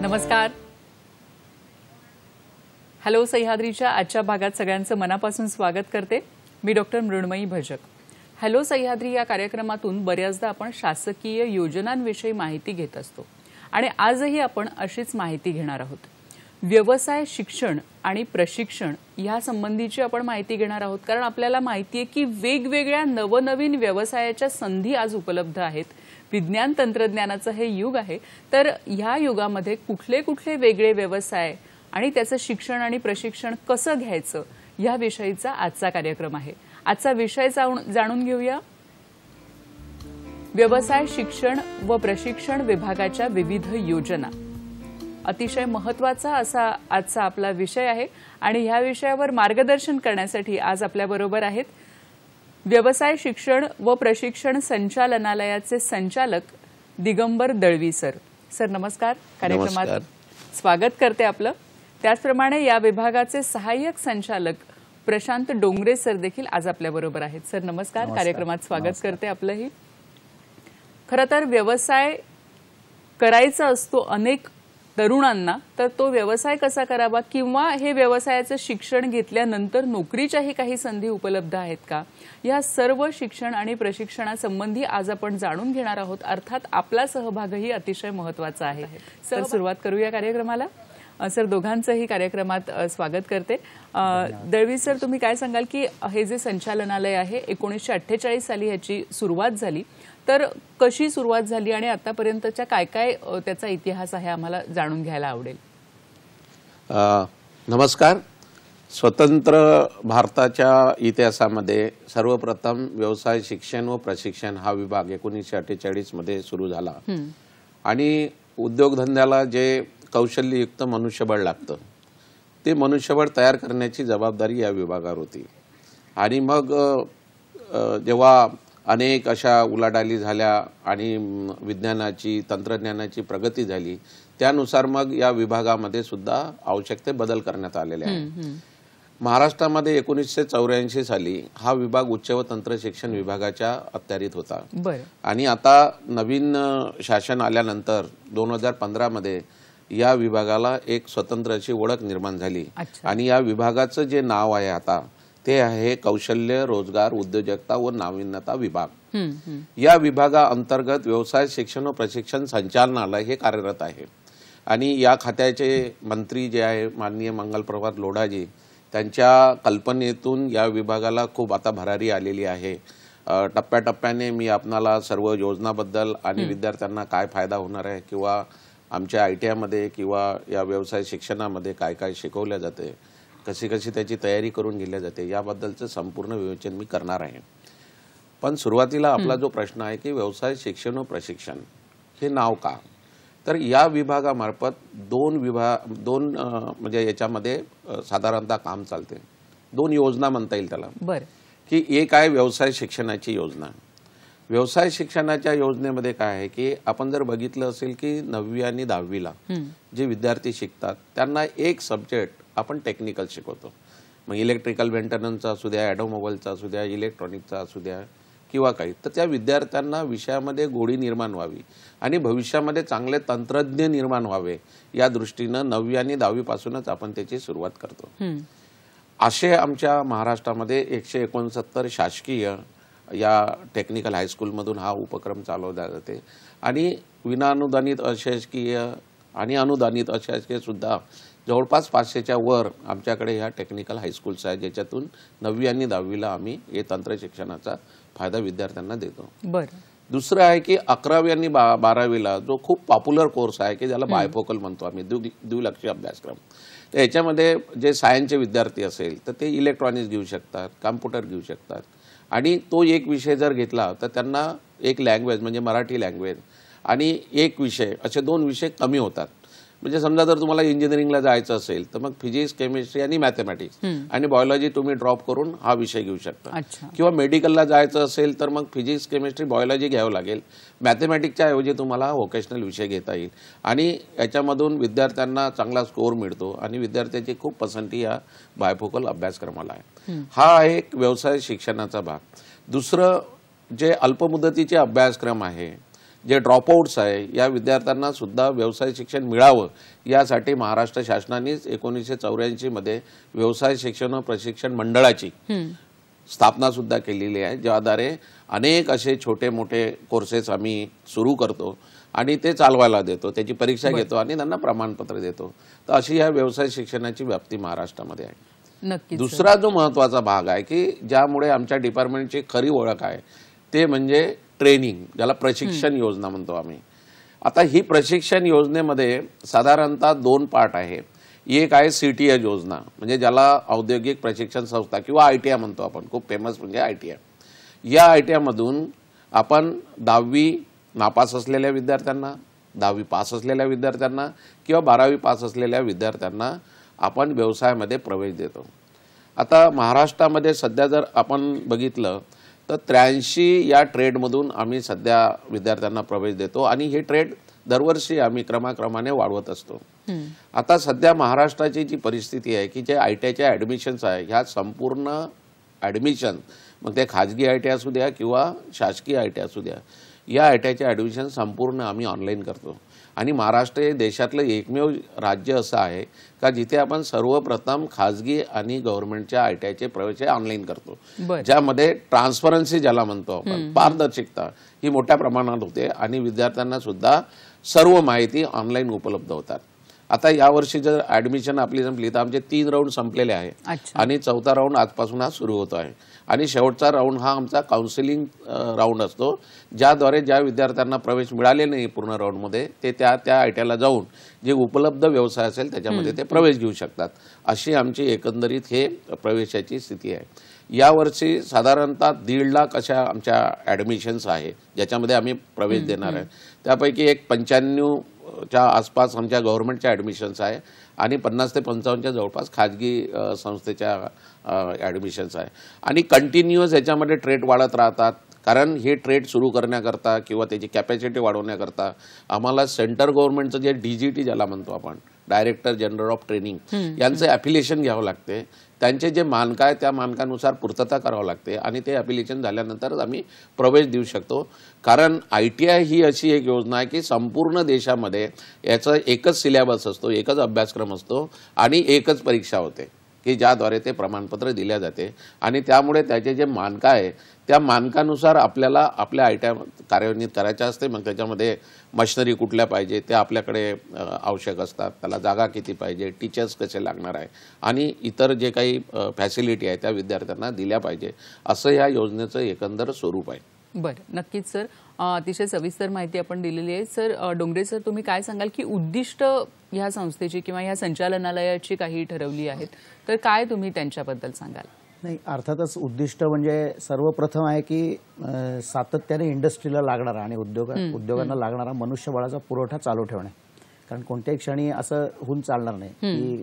नमस्कार. हॅलो सह्याद्रीच्या आजच्या भागात सगळ्यांचं मनापासून स्वागत करते. मी डॉक्टर मृण्मयी भजक. हॅलो सह्याद्री या कार्यक्रमातून बऱ्याचदा आपण शासकीय योजनांविषयी माहिती घेत असतो आणि आजही आपण अशीच माहिती घेणार आहोत. व्यवसाय शिक्षण आणि प्रशिक्षण या संबंधीची आपण माहिती घेणार आहोत, कारण आपल्याला माहिती आहे की वेगवेगळ्या नवनवीन व्यवसायाच्या संधी आज उपलब्ध आहेत. विज्ञान तंत्रज्ञानाचं हे युग आहे, तर ह्या युगामध्ये कुठले कुठले वेगळे व्यवसाय आणि त्याचं शिक्षण आणि प्रशिक्षण कसं घ्यायचं याविषयीचा आजचा कार्यक्रम आहे. आजचा विषय जाणून घेऊया. व्यवसाय शिक्षण व प्रशिक्षण विभागाच्या विविध योजना. अतिशय महत्त्वाचा असा आजचा आपला विषय आहे आणि ह्या विषयावर मार्गदर्शन करण्यासाठी आज आपल्याबरोबर आहेत व्यवसाय शिक्षण व प्रशिक्षण संचालनालयाचे संचालक दिगंबर दळवी सर. सर नमस्कार. कार्यक्रमात स्वागत करते आपलं. त्याचप्रमाणे या विभागाचे सहाय्यक संचालक प्रशांत डोंगरे सर देखील आज आपल्याबरोबर आहेत. सर नमस्कार. कार्यक्रमात स्वागत करते आपलंही. खरं तर व्यवसाय करायचा असतो अनेक तरुणांना, तर तो व्यवसाय कसा करावा किंवा हे व्यवसायाचं शिक्षण घेतल्यानंतर नोकरीच्याही काही संधी उपलब्ध आहेत का, या सर्व शिक्षण आणि प्रशिक्षणासंबंधी आज आपण जाणून घेणार आहोत. अर्थात आपला सहभागही अतिशय महत्त्वाचा आहे. सर सुरुवात करूया कार्यक्रमाला. सर दोघांचंही कार्यक्रमात स्वागत करते. दळवी सर तुम्ही काय सांगाल की हे जे संचालनालय आहे 1948 साली ह्याची सुरुवात झाली, तर कशी सुरुवात झाली आणि आतापर्यंतच्या काय काय त्याचा इतिहास आहे आम्हाला जाणून घ्यायला आवडेल. नमस्कार. स्वतंत्र भारताच्या इतिहासामध्ये सर्वप्रथम व्यवसाय शिक्षण व प्रशिक्षण हा विभाग 1948 मध्ये सुरू झाला आणि उद्योगधंद्याला जे कौशल्ययुक्त मनुष्यबळ लागतं ते मनुष्यबळ तयार करण्याची जबाबदारी या विभागावर होती. आणि मग जेव्हा अनेक अशा उलाढाली झाल्या आणि विज्ञानाची तंत्रज्ञानाची प्रगती झाली, त्यानुसार मग या विभागामध्ये सुद्धा आवश्यक ते बदल करण्यात आलेले आहेत. महाराष्ट्रामध्ये 1984 साली हा विभाग उच्च व तंत्र शिक्षण विभागाच्या अखत्यारीत होता आणि आता नवीन शासन आल्यानंतर 2015 मध्ये या विभागाला एक स्वतंत्र अशी ओळख निर्माण झाली आणि या विभागाचं जे नाव आहे आता ते आहे कौशल्य रोजगार उद्योजकता व नाविन्यता विभाग. या विभागा अंतर्गत व्यवसाय शिक्षण व प्रशिक्षण संचालनालय हे कार्यरत आहे आणि या खात्याचे मंत्री जे आहे माननीय मंगलप्रभात लोढाजी, त्यांच्या कल्पनेतून या विभागाला खूप आता भरारी आलेली आहे. टप्प्याटप्प्याने मी आपणाला सर्व योजनाबद्दल आणि विद्यार्थ्यांना काय फायदा होणार आहे किंवा आमच्या ITI मध्ये किंवा या व्यवसाय शिक्षणामध्ये काय काय शिकवल्या जाते, कशी कशी त्याची तयारी करून घेतल्या जाते, याबद्दलचं संपूर्ण विवेचन मी करणार आहे. पण सुरुवातीला आपला जो प्रश्न आहे की व्यवसाय शिक्षण व प्रशिक्षण हे नाव का, तर या विभागामार्फत दोन म्हणजे याच्यामध्ये साधारणतः काम चालते. दोन योजना म्हणता येईल त्याला की एक आहे व्यवसाय शिक्षणाची योजना. व्यवसाय शिक्षणाच्या योजनेमध्ये काय आहे की आपण जर बघितलं असेल की 9वी आणि 10वीला जे विद्यार्थी शिकतात त्यांना एक सब्जेक्ट आपण टेक्निकल शिकवतो. मग इलेक्ट्रिकल मेंटेनन्सचा असू द्या, ऑटोमोबाईलचा असू द्या, इलेक्ट्रॉनिकचा असू द्या किंवा काही, तर त्या विद्यार्थ्यांना विषयामध्ये गोडी निर्माण व्हावी आणि भविष्यामध्ये चांगले तंत्रज्ञ निर्माण व्हावे या दृष्टीनं 9वी आणि 10वी पासूनच आपण त्याची सुरुवात करतो. असे आमच्या महाराष्ट्रामध्ये 169 शासकीय या टेक्निकल हायस्कूलमधून हा उपक्रम चालवला जाते आणि विनाअनुदानित अशासकीय आणि अनुदानित अशासकीय सुद्धा जवळपास 500च्या वर आमच्याकडे ह्या टेक्निकल हायस्कूल्स आहेत, ज्याच्यातून 9वी आणि 10वीला आम्ही हे तंत्र शिक्षणाचा फायदा विद्यार्थ्यांना देतो. बरं. दुसरं आहे की 11वी आणि 12वीला जो खूप पॉप्युलर कोर्स आहे की ज्याला बायफोकल म्हणतो आम्ही, द्विलक्षी अभ्यासक्रम. तर याच्यामध्ये जे सायन्सचे विद्यार्थी असेल तर ते इलेक्ट्रॉनिक्स घेऊ शकतात, कॉम्प्युटर घेऊ शकतात. आणि तो एक विषय जर घेतला तर त्यांना एक लँग्वेज म्हणजे मराठी लँग्वेज आणि एक विषय असे 2 विषय कमी होतात. म्हणजे समजा जर तुम्हाला इंजिनिअरिंगला जायचं असेल तर मग फिजिक्स, केमिस्ट्री आणि मॅथमॅटिक्स आणि बायोलॉजी तुम्ही ड्रॉप करून हा विषय घेऊ शकता. किंवा मेडिकलला जायचं असेल तर मग फिजिक्स, केमिस्ट्री, बायोलॉजी घ्यावं लागेल. मॅथमॅटिक्सच्या ऐवजी तुम्हाला व्होकेशनल विषय घेता येईल आणि याच्यामधून विद्यार्थ्यांना चांगला स्कोअर मिळतो आणि विद्यार्थ्यांची खूप पसंती या बायफोकल अभ्यासक्रमाला आहे. हा एक व्यवसाय शिक्षणाचा भाग. दुसरं जे अल्पमुदतीचे अभ्यासक्रम आहे, जे ड्रॉपआउट्स आहे, या विद्यार्थ्यांना सुद्धा व्यवसाय शिक्षण मिळावं यासाठी महाराष्ट्र शासनानेच 1984 मध्ये व्यवसाय शिक्षण व प्रशिक्षण मंडळाची स्थापना सुद्धा केलेली आहे, ज्याद्वारे अनेक असे छोटे मोठे कोर्सेस आम्ही सुरू करतो आणि ते चालवायला देतो, त्याची परीक्षा घेतो आणि त्यांना प्रमाणपत्र देतो. तर अशी या व्यवसाय शिक्षणाची व्याप्ती महाराष्ट्रामध्ये आहे. नक्कीच. दुसरा जो महत्त्वाचा भाग आहे की ज्यामुळे आमच्या डिपार्टमेंटची खरी ओळख आहे ते म्हणजे ट्रेनिंग, ज्याला प्रशिक्षण योजना म्हणतो आम्ही. आता ही प्रशिक्षण योजनेमध्ये साधारणतः 2 पार्ट आहे. एक आहे CTI योजना, म्हणजे ज्याला औद्योगिक प्रशिक्षण संस्था किंवा ITI म्हणतो आपण, खूप फेमस म्हणजे ITI. या ITI मधून आपण 10वी नापास असलेल्या विद्यार्थ्यांना, 10वी पास असलेल्या विद्यार्थ्यांना किंवा 12वी पास असलेल्या विद्यार्थ्यांना आपण व्यवसायामध्ये प्रवेश देतो. आता महाराष्ट्रामध्ये सध्या जर आपण बघितलं तर 83 या ट्रेडमधून आम्ही सध्या विद्यार्थ्यांना प्रवेश देतो आणि हे ट्रेड दरवर्षी आम्ही क्रमाक्रमाने वाढवत असतो. आता सध्या महाराष्ट्राची जी परिस्थिती आहे की जे ITIच्या ॲडमिशन्स आहे, ह्या संपूर्ण ॲडमिशन, मग ते खाजगी ITI असू द्या किंवा शासकीय ITI असू द्या, या ITIच्या ॲडमिशन संपूर्ण आम्ही ऑनलाईन करतो. आणि महाराष्ट्र हे देशातलं एकमेव राज्य असं आहे का जिथे आपण सर्वप्रथम खाजगी आणि गव्हर्नमेंटच्या ITIचे प्रवेश ऑनलाईन करतो, ज्यामध्ये ट्रान्सपरन्सी ज्याला म्हणतो आपण, पारदर्शकता ही मोठ्या प्रमाणात होते आणि विद्यार्थ्यांना सुद्धा सर्व माहिती ऑनलाईन उपलब्ध होतात. आता यावर्षी जर ॲडमिशन आपली संपली तर आमचे 3 राऊंड संपलेले आहे आणि 4था राऊंड आजपासून हा सुरू होतो आहे. आणि शेवटचा राऊंड हा आमचा काउन्सिलिंग राऊंड असतो, ज्याद्वारे ज्या विद्यार्थ्यांना प्रवेश मिळाले नाही पूर्ण राऊंडमध्ये ते त्या ITIला जाऊन जे उपलब्ध व्यवसाय असेल त्याच्यामध्ये ते प्रवेश घेऊ शकतात. अशी आमची एकंदरीत हे प्रवेशाची स्थिती आहे. यावर्षी साधारणतः 1.5 लाख अशा आमच्या ॲडमिशन्स आहे ज्याच्यामध्ये आम्ही प्रवेश देणार आहे. त्यापैकी एक 95च्या आसपास आमच्या गव्हर्नमेंटच्या ॲडमिशन्स आहे आणि 50 ते 55च्या जवळपास खाजगी संस्थेच्या ॲडमिशन्स आहे. आणि कंटिन्युअस याच्यामध्ये ट्रेड वाढत राहतात, कारण हे ट्रेड सुरू करण्याकरता किंवा त्याची कॅपॅसिटी वाढवण्याकरता आम्हाला सेंट्रल गव्हर्नमेंटचं जे DGT ज्याला म्हणतो आपण, डायरेक्टर जनरल ऑफ ट्रेनिंग, यांचं ॲफिलिएशन घ्यावं लागते. त्यांचे जे मानक आहे त्या मानकानुसार पूर्तता करावं लागते आणि ते ॲप्लिकेशन झाल्यानंतरच आम्ही प्रवेश देऊ शकतो. कारण ITI ही अशी एक योजना आहे की संपूर्ण देशामध्ये याचा एकच सिलेबस असतो, एकच अभ्यासक्रम असतो आणि एकच परीक्षा होते की ज्याद्वारे ते प्रमाणपत्र दिले जाते. आणि त्यामुळे त्याचे जे मानक आहे त्या मानकानुसार आपल्याला आपल्या ITI कार्यान्वित करायचं असते. मग त्याच्यामध्ये मशिनरी कुठल्या पाहिजे ते आपल्याकडे आवश्यक असतात, त्याला जागा किती पाहिजे, टीचर्स कसे लागणार आहे आणि इतर जे काही फॅसिलिटी आहे त्या विद्यार्थ्यांना दिल्या पाहिजे, असं या योजनेचं एकंदर स्वरूप आहे. बरं, नक्कीच सर. अतिशय सविस्तर माहिती आपण दिलेली आहे. सर डोंगरे सर, तुम्ही काय सांगाल की उद्दिष्ट ह्या संस्थेची किंवा ह्या संचालनालयाची काही ठरवली आहेत, तर काय तुम्ही त्यांच्याबद्दल सांगाल? नाही, अर्थातच उद्दिष्ट म्हणजे सर्वप्रथम आहे की सातत्याने इंडस्ट्रीला लागणारा आणि उद्योगांना लागणारा मनुष्यबळाचा पुरवठा चालू ठेवणे. कारण कोणत्याही क्षणी असं होऊन चालणार नाही की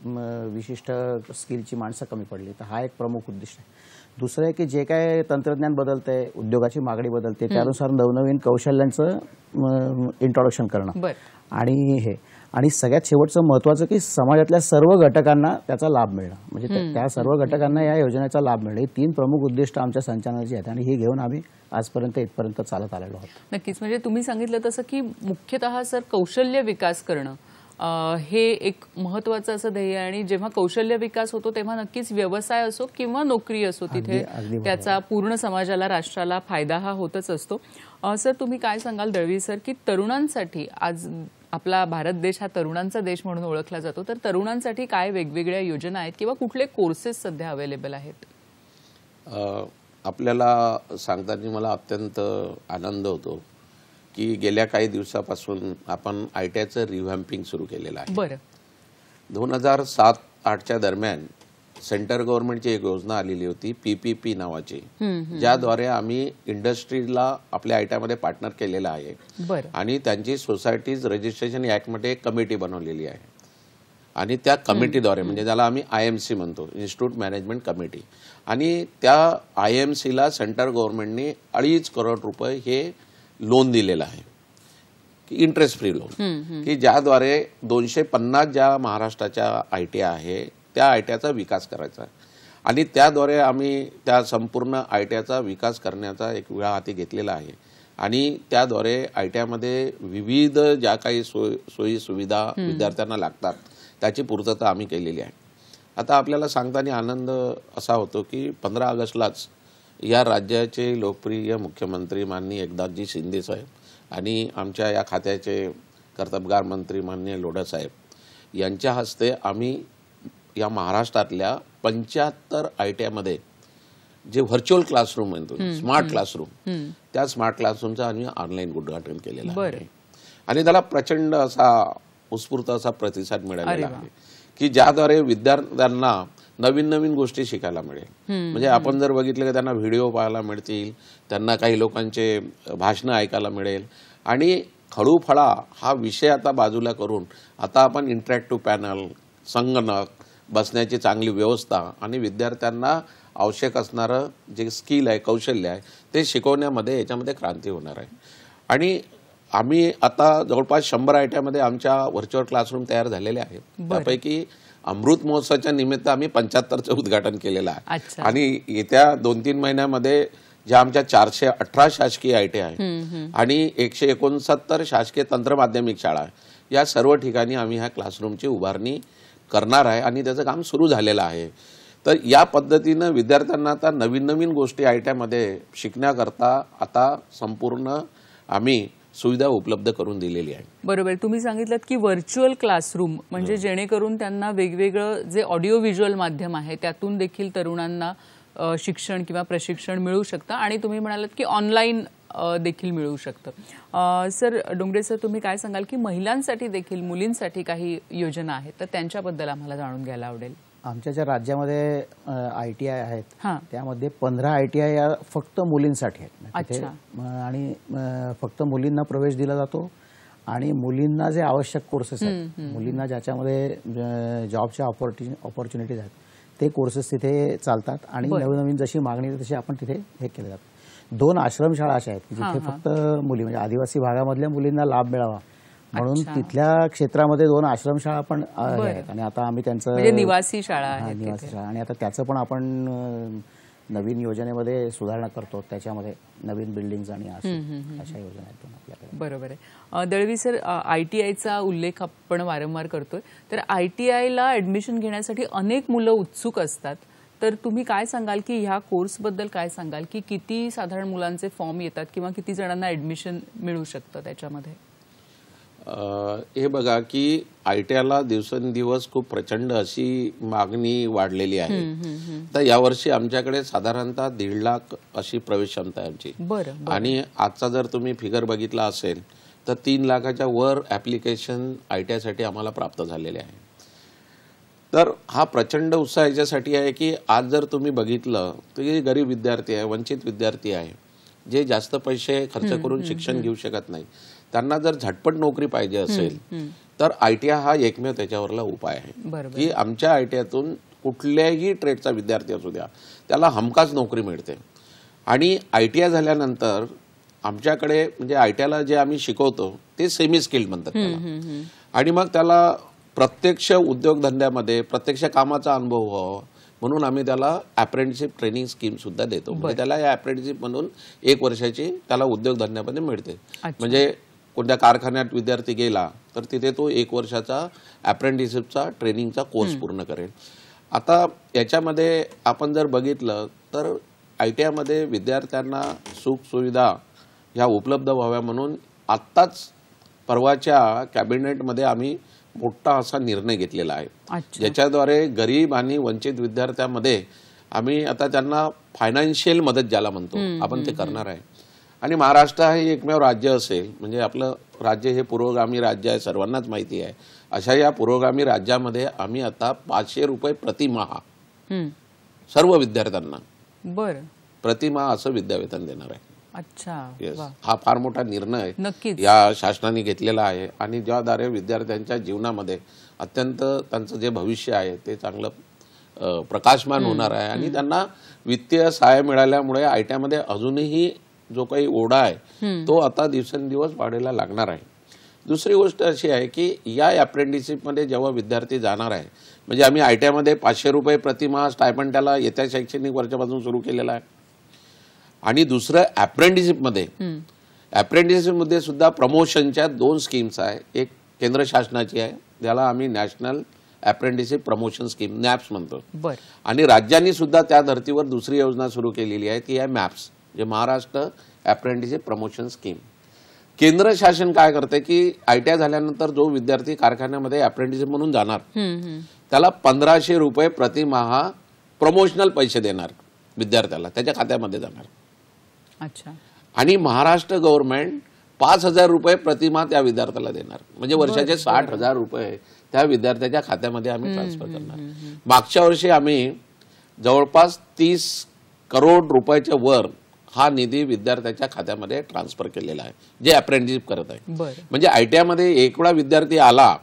विशिष्ट स्किलची माणसं कमी पडली, तर हा एक प्रमुख उद्दिष्ट आहे. दुसरं आहे की जे काय तंत्रज्ञान बदलतंय, उद्योगाची मागणी बदलते, त्यानुसार नवनवीन कौशल्यांचं इंट्रोडक्शन करणं आणि सगळ्यात शेवटचं महत्त्वाचं की समाजातल्या सर्व घटकांना त्याचा लाभ मिळणं, म्हणजे त्या सर्व घटकांना या योजनेचा लाभ मिळणं, ही 3 प्रमुख उद्दिष्ट आमच्या संचालनाची आहेत आणि हे घेऊन आम्ही आजपर्यंत इथपर्यंत चालत आलेलो आहोत. नक्कीच. म्हणजे तुम्ही सांगितलं तसं की मुख्यतः सर कौशल्य विकास करणं हे एक महत्त्वाचं असं ध्येय आहे आणि जेव्हा कौशल्य विकास होतो तेव्हा नक्कीच व्यवसाय असो किंवा नोकरी असो तिथे त्याचा पूर्ण समाजाला, राष्ट्राला फायदा हा होतच असतो. सर तुम्ही काय सांगाल दळवी सर की तरुणांसाठी आज आपला भारत देश हा तरुणांचा देश म्हणून ओळखला जातो, तर तरुणांसाठी काय वेगवेगळ्या योजना आहेत किंवा कुठले कोर्सेस सध्या अवेलेबल आहेत? आपल्याला सांगताना मला अत्यंत आनंद होतो की गेल्या काही दिवसापासून आपण ITIचं रिव्हॅम्पिंग सुरू केलेलं आहे. बरं. 2007-08च्या दरम्यान सेंटर गव्हर्नमेंटची एक योजना आलेली होती PPP नावाची, ज्याद्वारे आम्ही इंडस्ट्रीला आपल्या ITIमध्ये पार्टनर केलेला आहे. बरं. आणि त्यांची सोसायटीज रजिस्ट्रेशन ॲक्टमध्ये एक कमिटी बनवलेली आहे आणि त्या कमिटीद्वारे म्हणजे त्याला आम्ही IMC म्हणतो, इन्स्टिट्यूट मॅनेजमेंट कमिटी, आणि त्या IMCला सेंट्रल गव्हर्नमेंटने 2.5 करोड रुपये हे लोन दिलेलं आहे, इंटरेस्ट फ्री लोन, की ज्याद्वारे 250 ज्या महाराष्ट्राच्या ITI आहे त्या ITIचा विकास करायचा आहे. आणि त्याद्वारे आम्ही त्या संपूर्ण ITIचा विकास करण्याचा एक वेळा हाती घेतलेला आहे. आणि त्याद्वारे ITIमध्ये विविध ज्या काही सोयी सुविधा विद्यार्थ्यांना लागतात त्याची पूर्तता आम्ही केलेली आहे. आता आपल्याला सांगताना आनंद असा होतो की 15 ऑगस्टलाच या राज्याचे लोकप्रिय मुख्यमंत्री माननीय एकनाथजी शिंदे साहेब आणि आमच्या या खात्याचे कर्तबगार मंत्री माननीय लोढा साहेब यांच्या हस्ते आम्ही या महाराष्ट्रातल्या 75 ITIमध्ये जे व्हर्च्युअल क्लासरूम म्हणतो, स्मार्ट क्लासरूम, त्या स्मार्ट क्लासरूमचं आम्ही ऑनलाईन उद्घाटन केलेलं आहे. आणि त्याला प्रचंड असा उत्स्फूर्त असा प्रतिसाद मिळालेला आहे की ज्याद्वारे विद्यार्थ्यांना नवीन नवीन गोष्टी शिकायला मिळेल. म्हणजे आपण जर बघितलं की त्यांना व्हिडिओ पाहायला मिळतील, त्यांना काही लोकांचे भाषणं ऐकायला मिळेल. आणि खडूफळा हा विषय आता बाजूला करून आता आपण इंटरॅक्टिव्ह पॅनल, संगणक, बसण्याची चांगली व्यवस्था आणि विद्यार्थ्यांना आवश्यक असणारं जे स्किल आहे, कौशल्य आहे ते शिकवण्यामध्ये याच्यामध्ये क्रांती होणार आहे. आणि आम्ही आता जवळपास 100 ITIमध्ये आमच्या व्हर्च्युअल क्लासरूम तयार झालेले आहेत. त्यापैकी अमृत महोत्सवाच्या निमित्त आम्ही 75चं उद्घाटन केलेलं आहे. आणि येत्या 2-3 महिन्यामध्ये ज्या आमच्या 418 शासकीय ITI आहे आणि 169 शासकीय तंत्र माध्यमिक शाळा आहे, या सर्व ठिकाणी आम्ही ह्या क्लासरूमची उभारणी करणार आहे आणि त्याचं काम सुरू झालेलं आहे. तर या पद्धतीनं विद्यार्थ्यांना आता नवीन नवीन गोष्टी ITIमध्ये शिकण्याकरता आता संपूर्ण आम्ही सुविधा उपलब्ध करून दिलेली आहे. बरोबर. तुम्ही सांगितलं की व्हर्च्युअल क्लासरूम म्हणजे जेणेकरून त्यांना वेगवेगळं जे ऑडिओ व्हिज्युअल माध्यम आहे त्यातून देखील तरुणांना शिक्षण किंवा प्रशिक्षण मिळू शकतं आणि तुम्ही म्हणालात की ऑनलाईन देखील मिळू शकतं. सर डोंगरे सर, तुम्ही काय सांगाल की महिलांसाठी देखील, मुलींसाठी काही योजना आहेत तर त्यांच्याबद्दल आम्हाला जाणून घ्यायला आवडेल. आमच्या ज्या राज्यामध्ये ITI आहेत त्यामध्ये 15 ITI या फक्त मुलींसाठी आहेत. आणि फक्त मुलींना प्रवेश दिला जातो आणि मुलींना जे आवश्यक कोर्सेस आहेत, मुलींना ज्याच्यामध्ये जॉबच्या ऑपॉर्च्युनिटीज आहेत ते कोर्सेस तिथे चालतात. आणि नवीन जशी मागणी तशी आपण तिथे हे केले जातं. 2 आश्रमशाळा अशा आहेत की जिथे फक्त मुली म्हणजे आदिवासी भागामधल्या मुलींना लाभ मिळावा म्हणून तिथल्या क्षेत्रामध्ये 2 आश्रमशाळा पण आहेत. आणि आता आम्ही त्यांचं निवासी शाळा आणि आता त्याचं पण आपण नवीन योजनेमध्ये सुधारणा करतो, त्याच्यामध्ये नवीन बिल्डिंग्स आणि अशा योजना आहेत आपल्याकडे. बरोबर आहे. दळवी सर, ITIचा उल्लेख आपण वारंवार करतोय, तर ITIला ऍडमिशन घेण्यासाठी अनेक मुलं उत्सुक असतात, तर तुम्ही काय सांगाल की ह्या कोर्सबद्दल काय सांगाल की किती साधारण मुलांचे फॉर्म येतात किंवा किती जणांना ऍडमिशन मिळू शकतं त्याच्यामध्ये? हे बघा की ITIला दिवसेंदिवस खूप प्रचंड अशी मागणी वाढलेली आहे. तर यावर्षी आमच्याकडे साधारणतः 1.5 लाख अशी प्रवेश क्षमता आहे आमची. आणि आजचा जर तुम्ही फिगर बघितला असेल तर 3 लाखाच्या वर ऍप्लिकेशन ITIसाठी आम्हाला प्राप्त झालेले आहे. तर हा प्रचंड उत्साह याच्यासाठी आहे की आज जर तुम्ही बघितलं तर जे गरीब विद्यार्थी आहे, वंचित विद्यार्थी आहे, जे जास्त पैसे खर्च करून शिक्षण घेऊ शकत नाही, त्यांना जर झटपट नोकरी पाहिजे असेल तर ITI हा एकमेव त्याच्यावरला उपाय आहे की आमच्या ITIतून कुठल्याही ट्रेडचा विद्यार्थी असू द्या त्याला हमखास नोकरी मिळते. आणि ITI झाल्यानंतर आमच्याकडे म्हणजे ITIला जे आम्ही शिकवतो ते सेमी स्किल्ड म्हणतात त्याला. आणि मग त्याला प्रत्यक्ष उद्योगधंद्यामध्ये प्रत्यक्ष कामाचा अनुभव व्हावा म्हणून आम्ही त्याला अप्रेंटिसशिप ट्रेनिंग स्कीम सुद्धा देतो. म्हणजे त्याला या अप्रेंटिसशिप म्हणून 1 वर्षाची त्याला उद्योगधंद्यामध्ये मिळते. म्हणजे कोणत्या कारखान्यात विद्यार्थी गेला तर तिथे तो 1 वर्षाचा अप्रेंटिसशिपचा ट्रेनिंगचा कोर्स पूर्ण करेल. आता याच्यामध्ये आपण जर बघितलं तर ITIमध्ये विद्यार्थ्यांना सुख सुविधा ह्या उपलब्ध व्हाव्या म्हणून आत्ताच परवाच्या कॅबिनेटमध्ये आम्ही मोठा असा निर्णय घेतलेला आहे, अच्छा. ज्याच्याद्वारे गरीब आणि वंचित विद्यार्थ्यांमध्ये आम्ही आता त्यांना फायनान्शियल मदत ज्याला म्हणतो आपण ते करणार आहे. आणि महाराष्ट्र हे एकमेव राज्य असेल, म्हणजे आपलं राज्य हे पुरोगामी राज्य आहे, सर्वांनाच माहिती आहे. अशा या पुरोगामी राज्यामध्ये आम्ही आता 500 रुपये प्रतिमाह सर्व विद्यार्थ्यांना बरं प्रतिमाह असं विद्यावेतन देणार आहे. अच्छा. येस, वा. हा फार मोठा निर्णय नक्कीच. या शासनाने घेतलेला आहे आणि ज्याद्वारे विद्यार्थ्यांच्या जीवनामध्ये अत्यंत त्यांचं जे भविष्य आहे ते चांगलं प्रकाशमान होणार आहे. आणि त्यांना वित्तीय सहाय्य मिळाल्यामुळे आयटीआयमध्ये अजूनही जो काही ओढा आहे तो आता दिवसेंदिवस वाढायला लागणार आहे. दुसरी गोष्ट अशी आहे की या अप्रेंटिसशिपमध्ये जेव्हा विद्यार्थी जाणार आहे, म्हणजे आम्ही आयटीआयमध्ये 500 रुपये प्रतिमाह स्टायपंड त्याला येत्या शैक्षणिक वर्षापासून सुरू केलेला आहे. आणि दुसरं अप्रेंटिसशिपमध्ये सुद्धा प्रमोशनच्या 2 स्कीम्स आहे. एक केंद्र शासनाची आहे, ज्याला आम्ही national apprenticeship promotion scheme NAPS म्हणतो. आणि राज्यांनी सुद्धा त्या धर्तीवर दुसरी योजना सुरू केलेली आहे, ती आहे मॅप्स, जे महाराष्ट्र अप्रेंटिसशिप प्रमोशन स्कीम. केंद्र शासन काय करते की आयटीआय झाल्यानंतर जो विद्यार्थी कारखान्यामध्ये अप्रेंटिसशिप म्हणून जाणार त्याला 1500 रुपये प्रतिमाह प्रमोशनल पैसे देणार विद्यार्थ्याला, त्याच्या खात्यामध्ये जाणार. अच्छा. आणि महाराष्ट्र गव्हर्नमेंट 5000 रुपये प्रतिमाह त्या विद्यार्थ्याला देणार, म्हणजे वर्षाचे 60,000 रुपये त्या विद्यार्थ्याच्या खात्यामध्ये आम्ही ट्रान्सफर करणार. मागच्या वर्षी आम्ही जवळपास 30 करोड रुपयाच्या वर हा निधी विद्यार्थ्याच्या खात्यामध्ये ट्रान्सफर केलेला आहे, जे अप्रेंटिसशिप करत आहे. म्हणजे आयटीआयमध्ये एक वेळा विद्यार्थी आला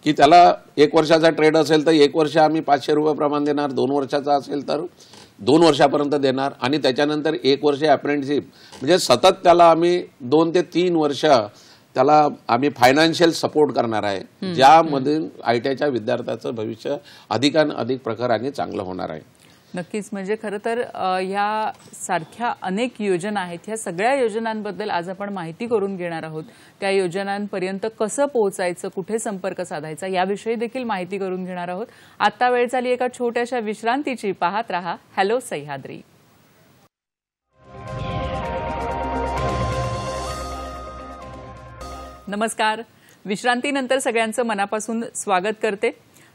की त्याला 1 वर्षाचा ट्रेड असेल तर 1 वर्ष आम्ही 500 रुपये प्रमाण देणार, 2 वर्षाचा असेल तर 2 वर्षापर्यंत देणार, आणि त्याच्यानंतर 1 वर्ष अप्रेंटिसशिप, म्हणजे सतत त्याला आम्ही 2 ते 3 वर्ष त्याला आम्ही फायनान्शियल सपोर्ट करणार आहे, ज्यामध्ये आयटीआयच्या विद्यार्थ्याचं भविष्य अधिकाधिक प्रकाराने चांगलं होणार आहे. नक्कीच. म्हणजे खरं तर ह्या सारख्या अनेक योजना आहेत, ह्या सगळ्या योजनांबद्दल आज आपण माहिती करून घेणार आहोत. त्या योजनांपर्यंत कसं पोहोचायचं, कुठे संपर्क साधायचा याविषयी देखील माहिती करून घेणार आहोत. आता वेळ झाली एका छोट्याशा विश्रांतीची. पाहत रहा हॅलो सह्याद्री. नमस्कार. विश्रांतीनंतर सगळ्यांचं मनापासून स्वागत करते.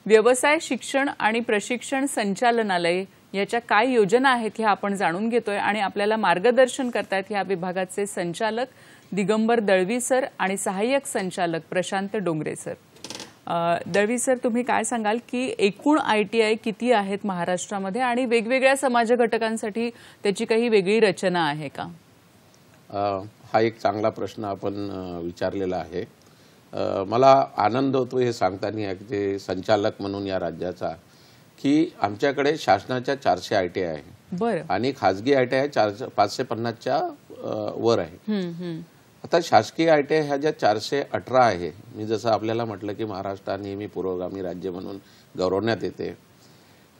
व्यवसाय शिक्षण आणि प्रशिक्षण संचालनालय याच्या काय योजना आहेत ह्या आपण जाणून घेतोय आणि आपल्याला मार्गदर्शन करतायत ह्या विभागाचे संचालक दिगंबर दळवी सर आणि सहाय्यक संचालक प्रशांत डोंगरे सर. दळवी सर, तुम्ही काय सांगाल की एकूण आयटीआय किती आहेत महाराष्ट्रामध्ये आणि वेगवेगळ्या समाज घटकांसाठी त्याची काही वेगळी रचना आहे का? हा एक चांगला प्रश्न आपण विचारलेला आहे. मला आनंद होतो हे सांगताना जे संचालक म्हणून या राज्याचा की आमच्याकडे शासनाच्या 400 आयटीआय आहे आणि खासगी आयटीआय 550च्या वर आहे. आता शासकीय आयटीआय ह्या ज्या 418 आहे, मी जसं आपल्याला म्हटलं की महाराष्ट्र नेहमी पुरोगामी राज्य म्हणून गौरवण्यात येते,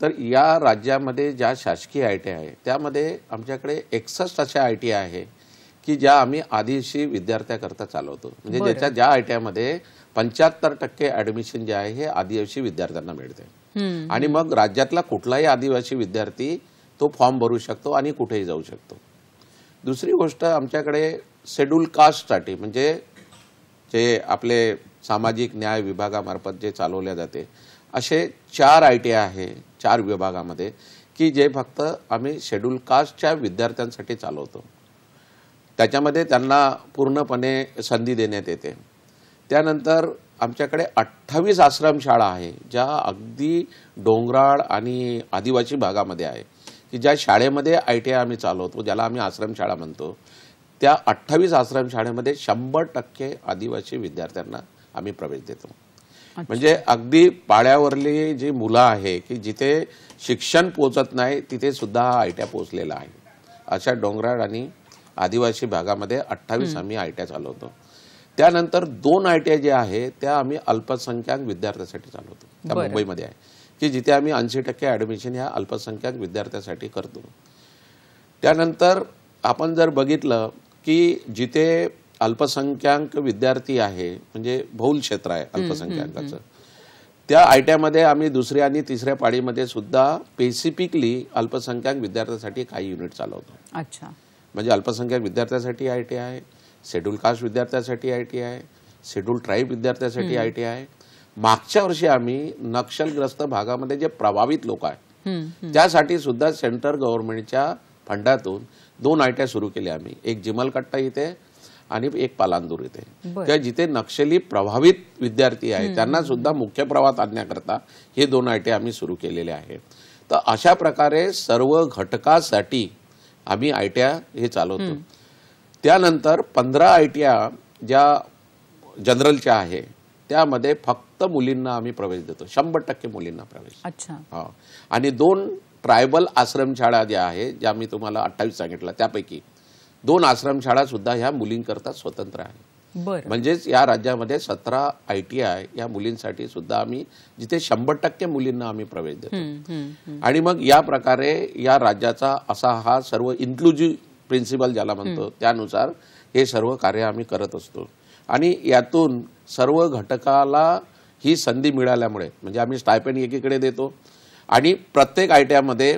तर या राज्यामध्ये ज्या शासकीय आयटीआय आहे त्यामध्ये आमच्याकडे 61 अशा आयटीआय आहे की ज्या आम्ही आदिवासी विद्यार्थ्याकरता चालवतो. म्हणजे ज्याच्या ज्या आयटीआयमध्ये 75% ऍडमिशन जे आहे हे आदिवासी विद्यार्थ्यांना मिळते. आणि मग राज्यातला कुठलाही आदिवासी विद्यार्थी तो फॉर्म भरू शकतो आणि कुठेही जाऊ शकतो. दुसरी गोष्ट, आमच्याकडे शेड्यूल कास्टसाठी, म्हणजे जे आपले सामाजिक न्याय विभागामार्फत जे चालवल्या जाते असे 4 आयटीआय आहे 4 विभागामध्ये की जे फक्त आम्ही शेड्यूल कास्टच्या विद्यार्थ्यांसाठी चालवतो. त्याच्यामध्ये त्यांना पूर्णपणे संधी देण्यात येते. त्यानंतर आमच्याकडे 28 आश्रमशाळा आहे ज्या अगदी डोंगराळ आणि आदिवासी भागामध्ये आहे की ज्या शाळेमध्ये आयटीआय आम्ही चालवतो, ज्याला आम्ही आश्रमशाळा म्हणतो. त्या 28 आश्रमशाळेमध्ये 100% आदिवासी विद्यार्थ्यांना आम्ही प्रवेश देतो. म्हणजे अगदी पाड्यावरली जी मुलं आहे की जिथे शिक्षण पोहोचत नाही तिथे सुद्धा हा आयटीआय पोहोचलेला आहे. अशा डोंगराळ आणि आदिवासी भागामध्ये 28 आम्ही आयटीआय चालवतो. त्यानंतर 2 आयटीआय जे आहे त्या आम्ही अल्पसंख्याक विद्यार्थ्यांसाठी चालवतो. त्या मुंबईमध्ये आहे की जिथे आम्ही 80% ऍडमिशन ह्या अल्पसंख्याक विद्यार्थ्यांसाठी करतो. त्यानंतर आपण जर बघितलं की जिथे अल्पसंख्याक विद्यार्थी आहे, म्हणजे बहुल क्षेत्र आहे अल्पसंख्याकाचं, त्या आयटीआयमध्ये आम्ही 2ऱ्या आणि 3ऱ्या पाळीमध्ये सुद्धा स्पेसिफिकली अल्पसंख्याक विद्यार्थ्यांसाठी काही युनिट चालवतो. अच्छा. म्हणजे अल्पसंख्याक विद्यार्थ्यांसाठी आयटीआय आहे, शेड्यूल कास्ट विद्यार्थ्यांसाठी आयटीआय आहे, शेड्यूल ट्राईब विद्यार्थ्यांसाठी ITI आहे. मागच्या वर्षी आम्ही नक्षलग्रस्त भागामध्ये जे प्रभावित लोक आहेत त्यासाठी सुद्धा सेंट्रल गव्हर्नमेंटच्या फंडातून 2 ITI सुरू केले आम्ही. एक जिमलकट्टा इथे आणि एक पालांदूर इथे, किंवा जिथे नक्षली प्रभावित विद्यार्थी आहेत त्यांना सुद्धा मुख्य प्रवाहात आणण्याकरता हे 2 ITI आम्ही सुरू केलेले आहेत. तर अशा प्रकारे सर्व घटकासाठी आम्ही ITI हे चालवतो. त्यानंतर 15 ITI ज्या जनरलच्या आहे त्यामध्ये फक्त मुलींना आम्ही प्रवेश देतो, 100% मुलींना प्रवेश. अच्छा. आणि 2 ट्रायबल आश्रमशाळा ज्या आहे, ज्या मी तुम्हाला 28 सांगितलं त्यापैकी 2 आश्रमशाळा सुद्धा ह्या मुलींकरता स्वतंत्र आहे. म्हणजेच या राज्यामध्ये 17 ITI या मुलींसाठी सुद्धा आम्ही जिथे 100% मुलींना आम्ही प्रवेश देतो. आणि मग या प्रकारे या राज्याचा असा हा सर्व इन्क्लुझिव्ह प्रिन्सिपल ज्याला म्हणतो त्यानुसार हे सर्व कार्य आम्ही करत असतो. आणि यातून सर्व घटकाला ही संधी मिळाल्यामुळे म्हणजे आम्ही स्टायपेंड एकीकडे देतो आणि प्रत्येक ITI मध्ये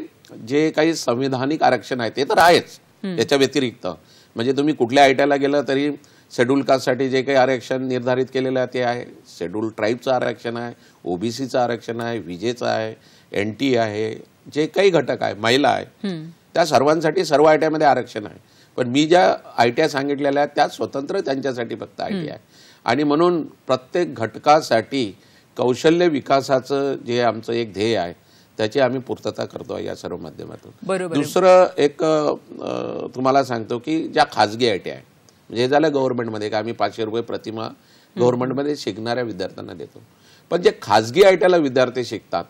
जे काही संविधानिक आरक्षण आहे ते तर आहेच. याच्या व्यतिरिक्त म्हणजे तुम्ही कुठल्या ITI गेलं तरी शेड्यूल कास्टसाठी जे काही आरक्षण निर्धारित केलेलं आहे ते आहे, शेड्यूल ट्राईबचं आरक्षण आहे, OBCचं आरक्षण आहे, विजेचं आहे, NT आहे, जे काही घटक आहे, महिला आहे, त्या सर्वांसाठी सर्व ITI मध्ये आरक्षण आहे. पण मी ज्या ITI सांगितलेल्या आहेत त्या स्वतंत्र त्यांच्यासाठी फक्त ITI आहे. आणि म्हणून प्रत्येक घटकासाठी कौशल्य विकासाचं जे आमचं एक ध्येय आहे त्याची आम्ही पूर्तता करतो या सर्व माध्यमातून. दुसरं एक तुम्हाला सांगतो की ज्या खाजगी ITI आहे म्हणजे हे झालं गव्हर्नमेंटमध्ये का आम्ही 500 रुपये प्रतिमा गव्हर्नमेंटमध्ये शिकणाऱ्या विद्यार्थ्यांना देतो. पण जे खाजगी ITIला विद्यार्थी शिकतात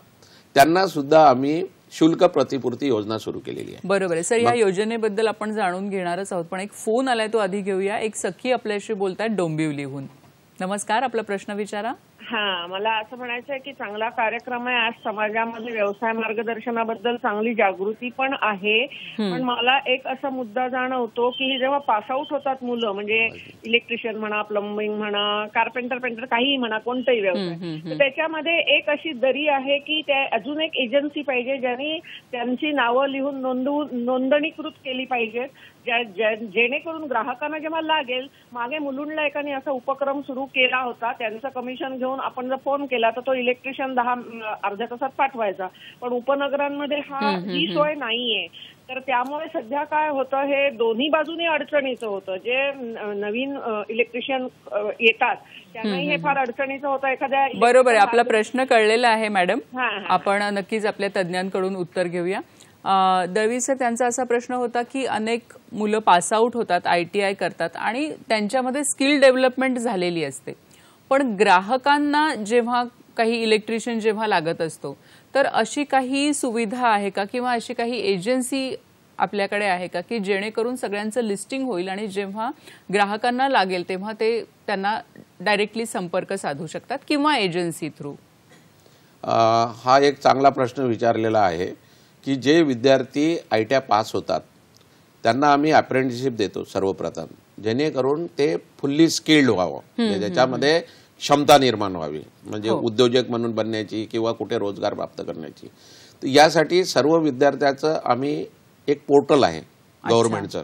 त्यांना सुद्धा आम्ही शुल्क प्रतिपूर्ती योजना सुरू केलेली आहे. बरोबर आहे सर. या योजनेबद्दल आपण जाणून घेणारच आहोत, पण एक फोन आलाय तो आधी घेऊया. एक सखी आपल्याशी बोलतायत डोंबिवलीहून. नमस्कार, आपला प्रश्न विचारा. मला असं म्हणायचं आहे की चांगला कार्यक्रम आहे. आज समाजामध्ये व्यवसाय मार्गदर्शनाबद्दल चांगली जागृती पण आहे. पण मला एक असा मुद्दा जाणवतो की जेव्हा पासआउट होतात मुलं म्हणजे इलेक्ट्रिशियन म्हणा, प्लंबिंग म्हणा, कार्पेंटर काहीही म्हणा, कोणताही व्यवसाय, तर त्याच्यामध्ये एक अशी दरी आहे की त्या अजून एक एजन्सी पाहिजे ज्यांनी त्यांची नावं लिहून नोंदणीकृत केली पाहिजेत, जेणेकरून ग्राहकांना जेव्हा लागेल. मागे मुलुंडला एकाने असा उपक्रम सुरू केला होता. त्यांचं कमिशन घेऊन आपण जर फोन केला तर तो इलेक्ट्रिशियन अर्ध्या तासात पाठवायचा. पण उपनगरांमध्ये ही सोय नाहीये. तर त्यामुळे सध्या काय होतं, हे दोन्ही बाजूने अडचणीचं होतं. जे नवीन इलेक्ट्रिशियन येतात त्यांनाही हे फार अडचणीचं होतं. एखाद्या बरोबर आहे, आपला प्रश्न कळलेला आहे मॅडम. आपण नक्कीच आपल्या तज्ज्ञांकडून उत्तर घेऊया. दळवी सर, त्यांचा असा प्रश्न होता की अनेक मुलं पासआउट होतात, ITI करतात आणि त्यांच्यामध्ये स्किल डेव्हलपमेंट झालेली असते, पण ग्राहकांना जेव्हा काही इलेक्ट्रिशियन जेव्हा लागत असतो तर अशी काही सुविधा आहे का किंवा अशी काही एजन्सी आपल्याकडे आहे का की जेणेकरून सगळ्यांचं लिस्टिंग होईल आणि जेव्हा ग्राहकांना लागेल तेव्हा ते त्यांना डायरेक्टली संपर्क साधू शकतात किंवा एजन्सी थ्रू? हा एक चांगला प्रश्न विचारलेला आहे की जे विद्यार्थी ITI पास होतात त्यांना आम्ही अप्रेंटिसशिप देतो सर्वप्रथम, जेणेकरून ते फुल्ली स्किल्ड व्हावं, ज्याच्यामध्ये क्षमता निर्माण व्हावी, म्हणजे उद्योजक म्हणून बनण्याची किंवा कुठे रोजगार प्राप्त करण्याची. तर यासाठी सर्व विद्यार्थ्याचं आम्ही एक पोर्टल आहे गव्हर्नमेंटचं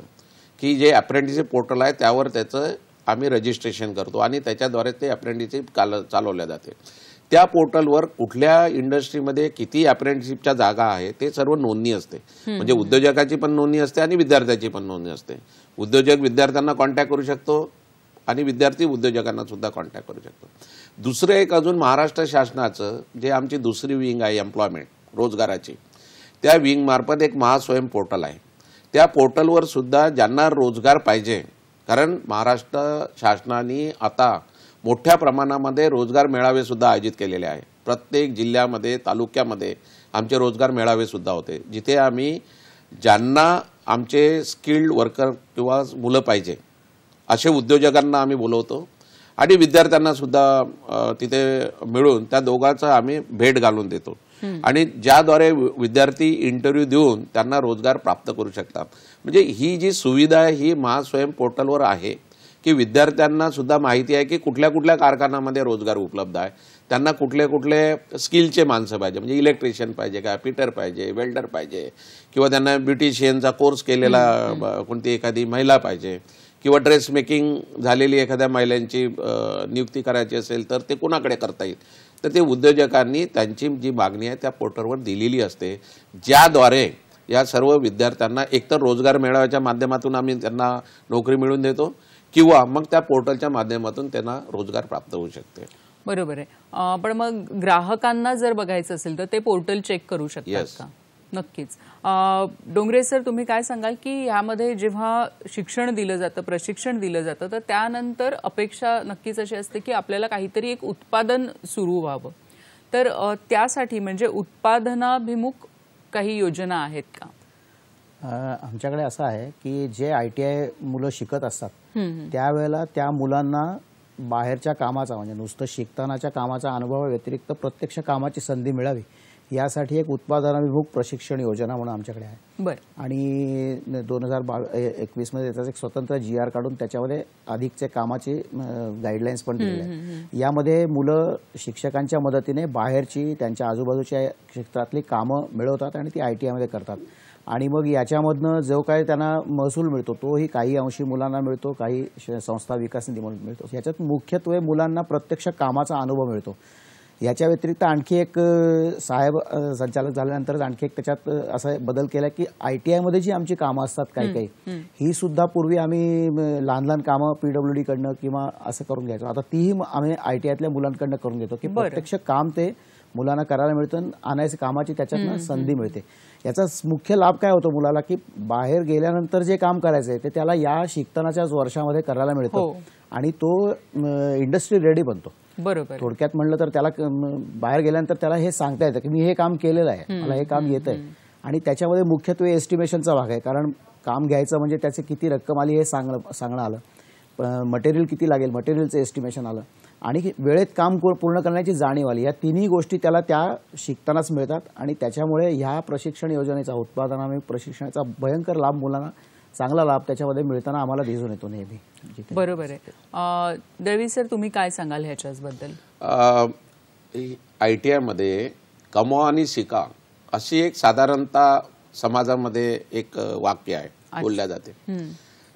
की जे अप्रेंटिसशिप पोर्टल आहे त्यावर त्याचं आम्ही रजिस्ट्रेशन करतो आणि त्याच्याद्वारे ते अप्रेंटिसशिप चालवल्या जाते. त्या पोर्टलवर कुठल्या इंडस्ट्रीमध्ये किती अप्रेंटिसशिपच्या जागा आहे ते सर्व नोंदणी असते. म्हणजे उद्योजकाची पण नोंदणी असते आणि विद्यार्थ्याची पण नोंदणी असते. उद्योजक विद्यार्थ्यांना कॉन्टॅक्ट करू शकतो आणि विद्यार्थी उद्योजकांना सुद्धा कॉन्टॅक्ट करू शकतो. दुसरं एक अजून महाराष्ट्र शासनाचं जे आमची दुसरी विंग आहे एम्प्लॉयमेंट रोजगाराची, त्या विंग मार्फत एक महास्वयं पोर्टल आहे. त्या पोर्टलवर सुद्धा ज्यांना रोजगार पाहिजे, कारण महाराष्ट्र शासनाने आता मोठ्या प्रमाणामध्ये रोजगार मेळावे सुद्धा आयोजित केलेले आहे. प्रत्येक जिल्ह्यामध्ये तालुक्यामध्ये आमचे रोजगार मेळावे सुद्धा होते, जिथे आम्ही ज्यांना आमचे स्किल्ड वर्कर किंवा मुलं पाहिजे असे उद्योजकांना आम्ही बोलवतो आणि विद्यार्थ्यांना सुद्धा तिथे मिळून त्या दोघांचं आम्ही भेट घालून देतो आणि ज्याद्वारे विद्यार्थी इंटरव्ह्यू देऊन त्यांना रोजगार प्राप्त करू शकतात. म्हणजे ही जी सुविधा आहे ही महास्वयं पोर्टलवर आहे की विद्यार्थ्यांना सुद्धा माहिती आहे की कुठल्या कुठल्या कारखान्यामध्ये रोजगार उपलब्ध आहे, त्यांना कुठले कुठले स्किलचे माणसं पाहिजे, म्हणजे इलेक्ट्रिशियन पाहिजे का, फिटर पाहिजे, वेल्डर पाहिजे, किंवा त्यांना ब्युटिशियनचा कोर्स केलेला कोणती एखादी महिला पाहिजे, किंवा ड्रेस मेकिंग झालेली एखाद्या महिलांची नियुक्ती करायची असेल तर ते कोणाकडे करता येईल, तर ते उद्योजकांनी त्यांची जी मागणी आहे त्या पोर्टलवर दिलेली असते, ज्याद्वारे या सर्व विद्यार्थ्यांना एकतर रोजगार मेळाव्याच्या माध्यमातून आम्ही त्यांना नोकरी मिळवून देतो किंवा मग त्या पोर्टलच्या माध्यमातून त्यांना रोजगार प्राप्त होऊ शकते. बरोबर आहे. पण मग ग्राहकांना जर बघायचं असेल तर ते पोर्टल चेक करू शकतात का? नक्कीच. डोंगरे सर, तुम्ही काय सांगाल की यामध्ये जेव्हा शिक्षण दिलं जातं, प्रशिक्षण दिलं जातं, तर त्यानंतर अपेक्षा नक्कीच अशी असते की आपल्याला काहीतरी एक उत्पादन सुरू व्हावं, तर त्यासाठी म्हणजे उत्पादनाभिमुख काही योजना आहेत का? आमच्याकडे असं आहे की जे ITI मुलं शिकत असतात त्यावेळेला त्या मुलांना बाहेरच्या कामाचा म्हणजे नुसतं शिकतानाच्या कामाचा अनुभवाव्यतिरिक्त प्रत्यक्ष कामाची संधी मिळावी यासाठी एक उत्पादनाभिमुख प्रशिक्षण योजना म्हणून आमच्याकडे आहे. बरं. आणि 2021 मध्ये त्याचा एक स्वतंत्र GR काढून त्याच्यामध्ये अधिकचे कामाचे गाईडलाईन्स पण दिलेले आहेत. यामध्ये मुलं शिक्षकांच्या मदतीने बाहेरची त्यांच्या आजूबाजूच्या क्षेत्रातली कामं मिळवतात आणि ती ITI मध्ये करतात. आणि मग याच्यामधनं जो काही त्यांना महसूल मिळतो तोही काही अंशी मुलांना मिळतो, काही संस्था विकास निधी म्हणून मिळतो. याच्यात मुख्यत्वे मुलांना प्रत्यक्ष कामाचा अनुभव मिळतो. याच्या व्यतिरिक्त आणखी एक साहेब संचालक झाल्यानंतर आणखी एक त्याच्यात असा बदल केला की ITI मध्ये जी आमची कामं असतात काही ही सुद्धा पूर्वी आम्ही लहान लहान कामं PWD कडनं किंवा असं करून घ्यायचो. आता तीही आम्ही ITIतल्या मुलांकडनं करून घेतो की प्रत्यक्ष काम ते मुलांना करायला मिळतं, आणायची कामाची त्याच्यातनं संधी मिळते. याचा मुख्य लाभ काय होतो मुलाला की बाहेर गेल्यानंतर जे काम करायचंय ते त्याला या शिकतानाच्याच वर्षामध्ये करायला मिळतं आणि तो इंडस्ट्री रेडी बनतो. बरोबर. थोडक्यात म्हणलं तर त्याला बाहेर गेल्यानंतर त्याला हे सांगता येतं की मी हे काम केलेलं आहे, मला हे काम येतंय. आणि त्याच्यामध्ये मुख्यत्वे एस्टिमेशनचा भाग आहे, कारण काम घ्यायचं म्हणजे त्याचे किती रक्कम आली हे सांगणं आलं, मटेरियल किती लागेल मटेरियलचं एस्टिमेशन आलं आणि वेळेत काम पूर्ण करण्याची जाणीव आली. या तिन्ही गोष्टी त्याला त्या शिकतानाच मिळतात आणि त्याच्यामुळे ह्या प्रशिक्षण योजनेचा उत्पादनात्मक प्रशिक्षणाचा भयंकर लाभ मुलांना चांगला लाभ त्याच्यामध्ये मिळताना आम्हाला दिसून येतो नेहमी. बरोबर आहे. दळवी सर, तुम्ही काय सांगाल ह्याच्याबद्दल? ITI मध्ये कमवा आणि शिका अशी एक साधारणतः समाजामध्ये एक वाक्य आहे, बोलल्या जाते.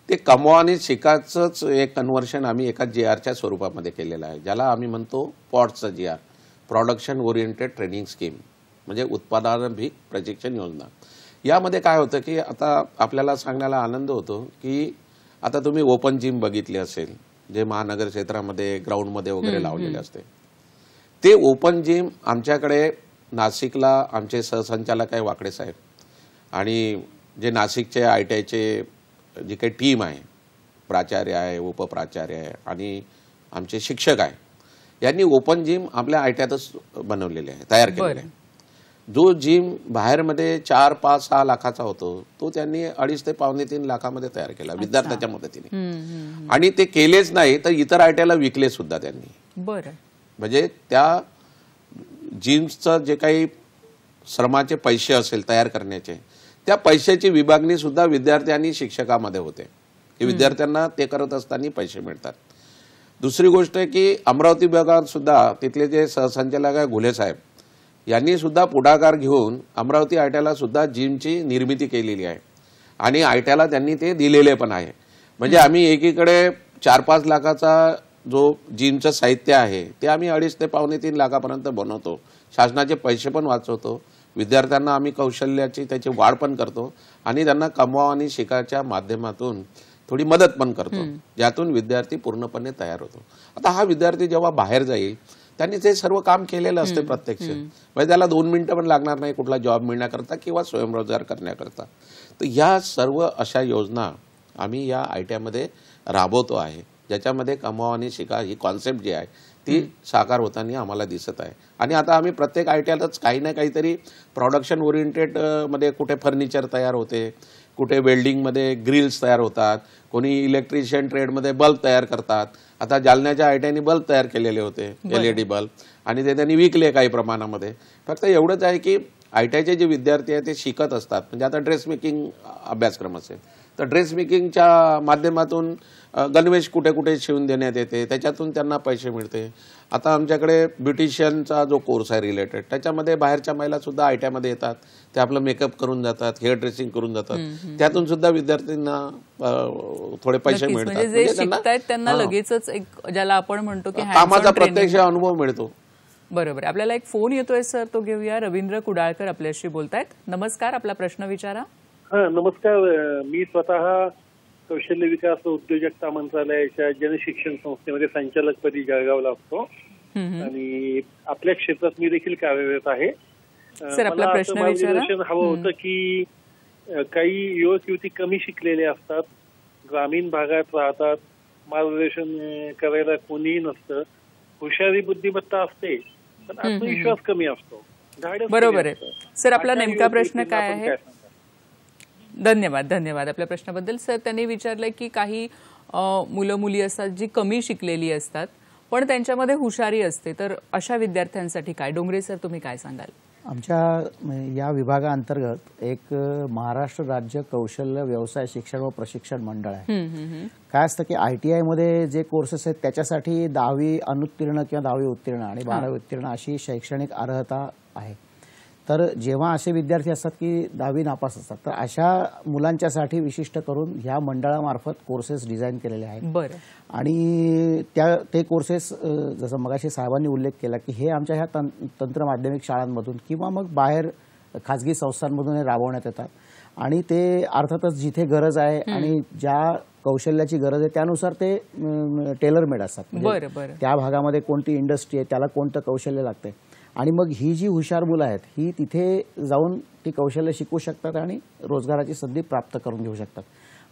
ते कमवा आणि शिकाचंच एक कन्व्हर्शन आम्ही एका GRच्या स्वरूपामध्ये केलेलं आहे, ज्याला आम्ही म्हणतो POTSचं GR, production oriented training scheme, म्हणजे उत्पादनाभिमुख प्रशिक्षण योजना. यामध्ये काय होतं की आता आपल्याला सांगण्याला आनंद होतो की आता तुम्ही ओपन जिम बघितली असेल, जे महानगर क्षेत्रामध्ये ग्राउंडमध्ये वगैरे लावलेले असते, ते ओपन जिम आमच्याकडे नाशिकला आमचे सहसंचालक आहे वाकडे साहेब आणि जे नाशिकचे ITIचे जी काही टीम आहे, प्राचार्य आहे, उपप्राचार्य आहे आणि आमचे शिक्षक आहे, यांनी ओपन जिम आपल्या ITIतच बनवलेले आहे, तयार केलेले आहे. जो जिम बाहेरमध्ये 4, 5, 6 लाखाचा होतो तो त्यांनी 2.5 ते 2.5-3 लाखामध्ये तयार केला विद्यार्थ्याच्या मदतीने. आणि ते केलेच नाही तर इतर ITIला विकले सुद्धा त्यांनी. बरं. म्हणजे त्या जिम्सचं जे काही श्रमाचे पैसे असेल तयार करण्याचे, त्या पैशाची विभागणी सुद्धा विद्यार्थी आणि शिक्षकामध्ये होते की विद्यार्थ्यांना ते करत असताना पैसे मिळतात. दुसरी गोष्ट आहे की अमरावती विभागात सुद्धा तिथले जे सहसंचालक आहे घुले साहेब यांनी सुद्धा पुढाकार घेऊन अमरावती ITIला सुद्धा जिमची निर्मिती केलेली आहे आणि ITIला त्यांनी ते दिलेले पण आहे. म्हणजे आम्ही एकीकडे 4-5 लाखाचा जो जिमचं साहित्य आहे ते आम्ही 2.5 ते 2.5-3 लाखापर्यंत बनवतो, शासनाचे पैसे पण वाचवतो, विद्यार्थ्यांना आम्ही कौशल्याची त्याची वाढ पण करतो आणि त्यांना कमवा आणि शिकाच्या माध्यमातून थोडी मदत पण करतो, ज्यातून विद्यार्थी पूर्णपणे तयार होतो. आता हा विद्यार्थी जेव्हा बाहेर जाईल त्यांनी ते सर्व काम केलेलं असते प्रत्यक्ष, म्हणजे त्याला 2 मिनिटं पण लागणार नाही कुठला जॉब मिळण्याकरता किंवा स्वयंरोजगार करण्याकरता. तर या सर्व अशा योजना आम्ही या ITI मध्ये राबवतो आहे, ज्याच्यामध्ये कमवा आणि शिका ही कॉन्सेप्ट जी आहे ती साकार होताना आम्हाला दिसत आहे. आणि आता आम्ही प्रत्येक ITIलाच काही ना काहीतरी प्रोडक्शन ओरिएंटेड मध्ये कुठे फर्निचर तयार होते, कुठे वेल्डिंगमध्ये ग्रिल्स तयार होतात, कोणी इलेक्ट्रिशियन ट्रेडमध्ये बल्ब तयार करतात. आता जालन्याच्या ITIने बल्ब तयार केलेले होते, LED बल्ब, आणि ते त्यांनी विकले काही प्रमाणामध्ये. फक्त एवढंच आहे की ITIचे जे विद्यार्थी आहेत ते शिकत असतात, म्हणजे आता ड्रेस मेकिंग अभ्यासक्रम असेल तर ड्रेस मेकिंगच्या माध्यमातून गणवेश कुठे कुठे शिवून देण्यात येते, त्याच्यातून त्यांना पैसे मिळते. आता आमच्याकडे ब्युटिशियनचा जो कोर्स आहे रिलेटेड, त्याच्यामध्ये बाहेरच्या महिला सुद्धा ITI मध्ये येतात, ते आपलं मेकअप करून जातात, हेअर ड्रेसिंग करून जातात, त्यातून सुद्धा विद्यार्थ्यांना थोडे पैसे मिळतात. म्हणजे जे शिकतायत त्यांना लगेचच एक ज्याला आपण म्हणतो की कामाचा प्रत्यक्ष अनुभव मिळतो. बरोबर. आपल्याला एक फोन येतोय सर, तो घेऊया. रवींद्र कुडाळकर आपल्याशी बोलतायत. नमस्कार, आपला प्रश्न विचारा. नमस्कार. मी स्वतः कौशल्य विकास व उद्योजकता मंत्रालयाच्या जनशिक्षण संस्थेमध्ये संचालकपदी जळगावला असतो आणि आपल्या क्षेत्रात मी देखील कार्यरत आहे. सर, आपला प्रश्न विचारा. हवं होतं की काही युवक युवती कमी शिकलेले असतात, ग्रामीण भागात राहतात, मार्गदर्शन करायला कोणीही नसतं, हुशारी बुद्धिमत्ता असते पण आत्मविश्वास कमी असतो. बरोबर आहे सर. आपला नेमका प्रश्न काय आहे? धन्यवाद. आपल्या प्रश्नाबद्दल. सर, त्यांनी विचारलंय की काही मुलं मुली असतात जी कमी शिकलेली असतात पण त्यांच्यामध्ये हुशारी असते, तर अशा विद्यार्थ्यांसाठी काय? डोंगरे सर, तुम्ही काय सांगाल? आमच्या या विभागाअंतर्गत एक महाराष्ट्र राज्य कौशल्य व्यवसाय शिक्षण व प्रशिक्षण मंडळ आहे. काय असतं की ITI मध्ये जे कोर्सेस आहेत त्याच्यासाठी 10वी अनुत्तीर्ण किंवा 10वी उत्तीर्ण आणि 12वी उत्तीर्ण अशी शैक्षणिक अर्हता आहे. तर जेव्हा असे विद्यार्थी असतात की 10वी नापास असतात, तर अशा मुलांच्यासाठी विशिष्ट करून ह्या मंडळामार्फत कोर्सेस डिझाईन केलेले आहेत. आणि ते कोर्सेस जसं मगाशी साहेबांनी उल्लेख केला की हे आमच्या ह्या तंत्र माध्यमिक शाळांमधून किंवा मग बाहेर खाजगी संस्थांमधून राबवण्यात येतात. आणि ते अर्थातच जिथे गरज आहे आणि ज्या कौशल्याची गरज आहे त्यानुसार ते टेलर मेड असतात. त्या भागामध्ये कोणती इंडस्ट्री आहे, त्याला कोणतं कौशल्य लागतंय, आणि मग ही जी हुशार मुलं आहेत ही तिथे जाऊन ती कौशल्य शिकू शकतात आणि रोजगाराची संधी प्राप्त करून घेऊ शकतात.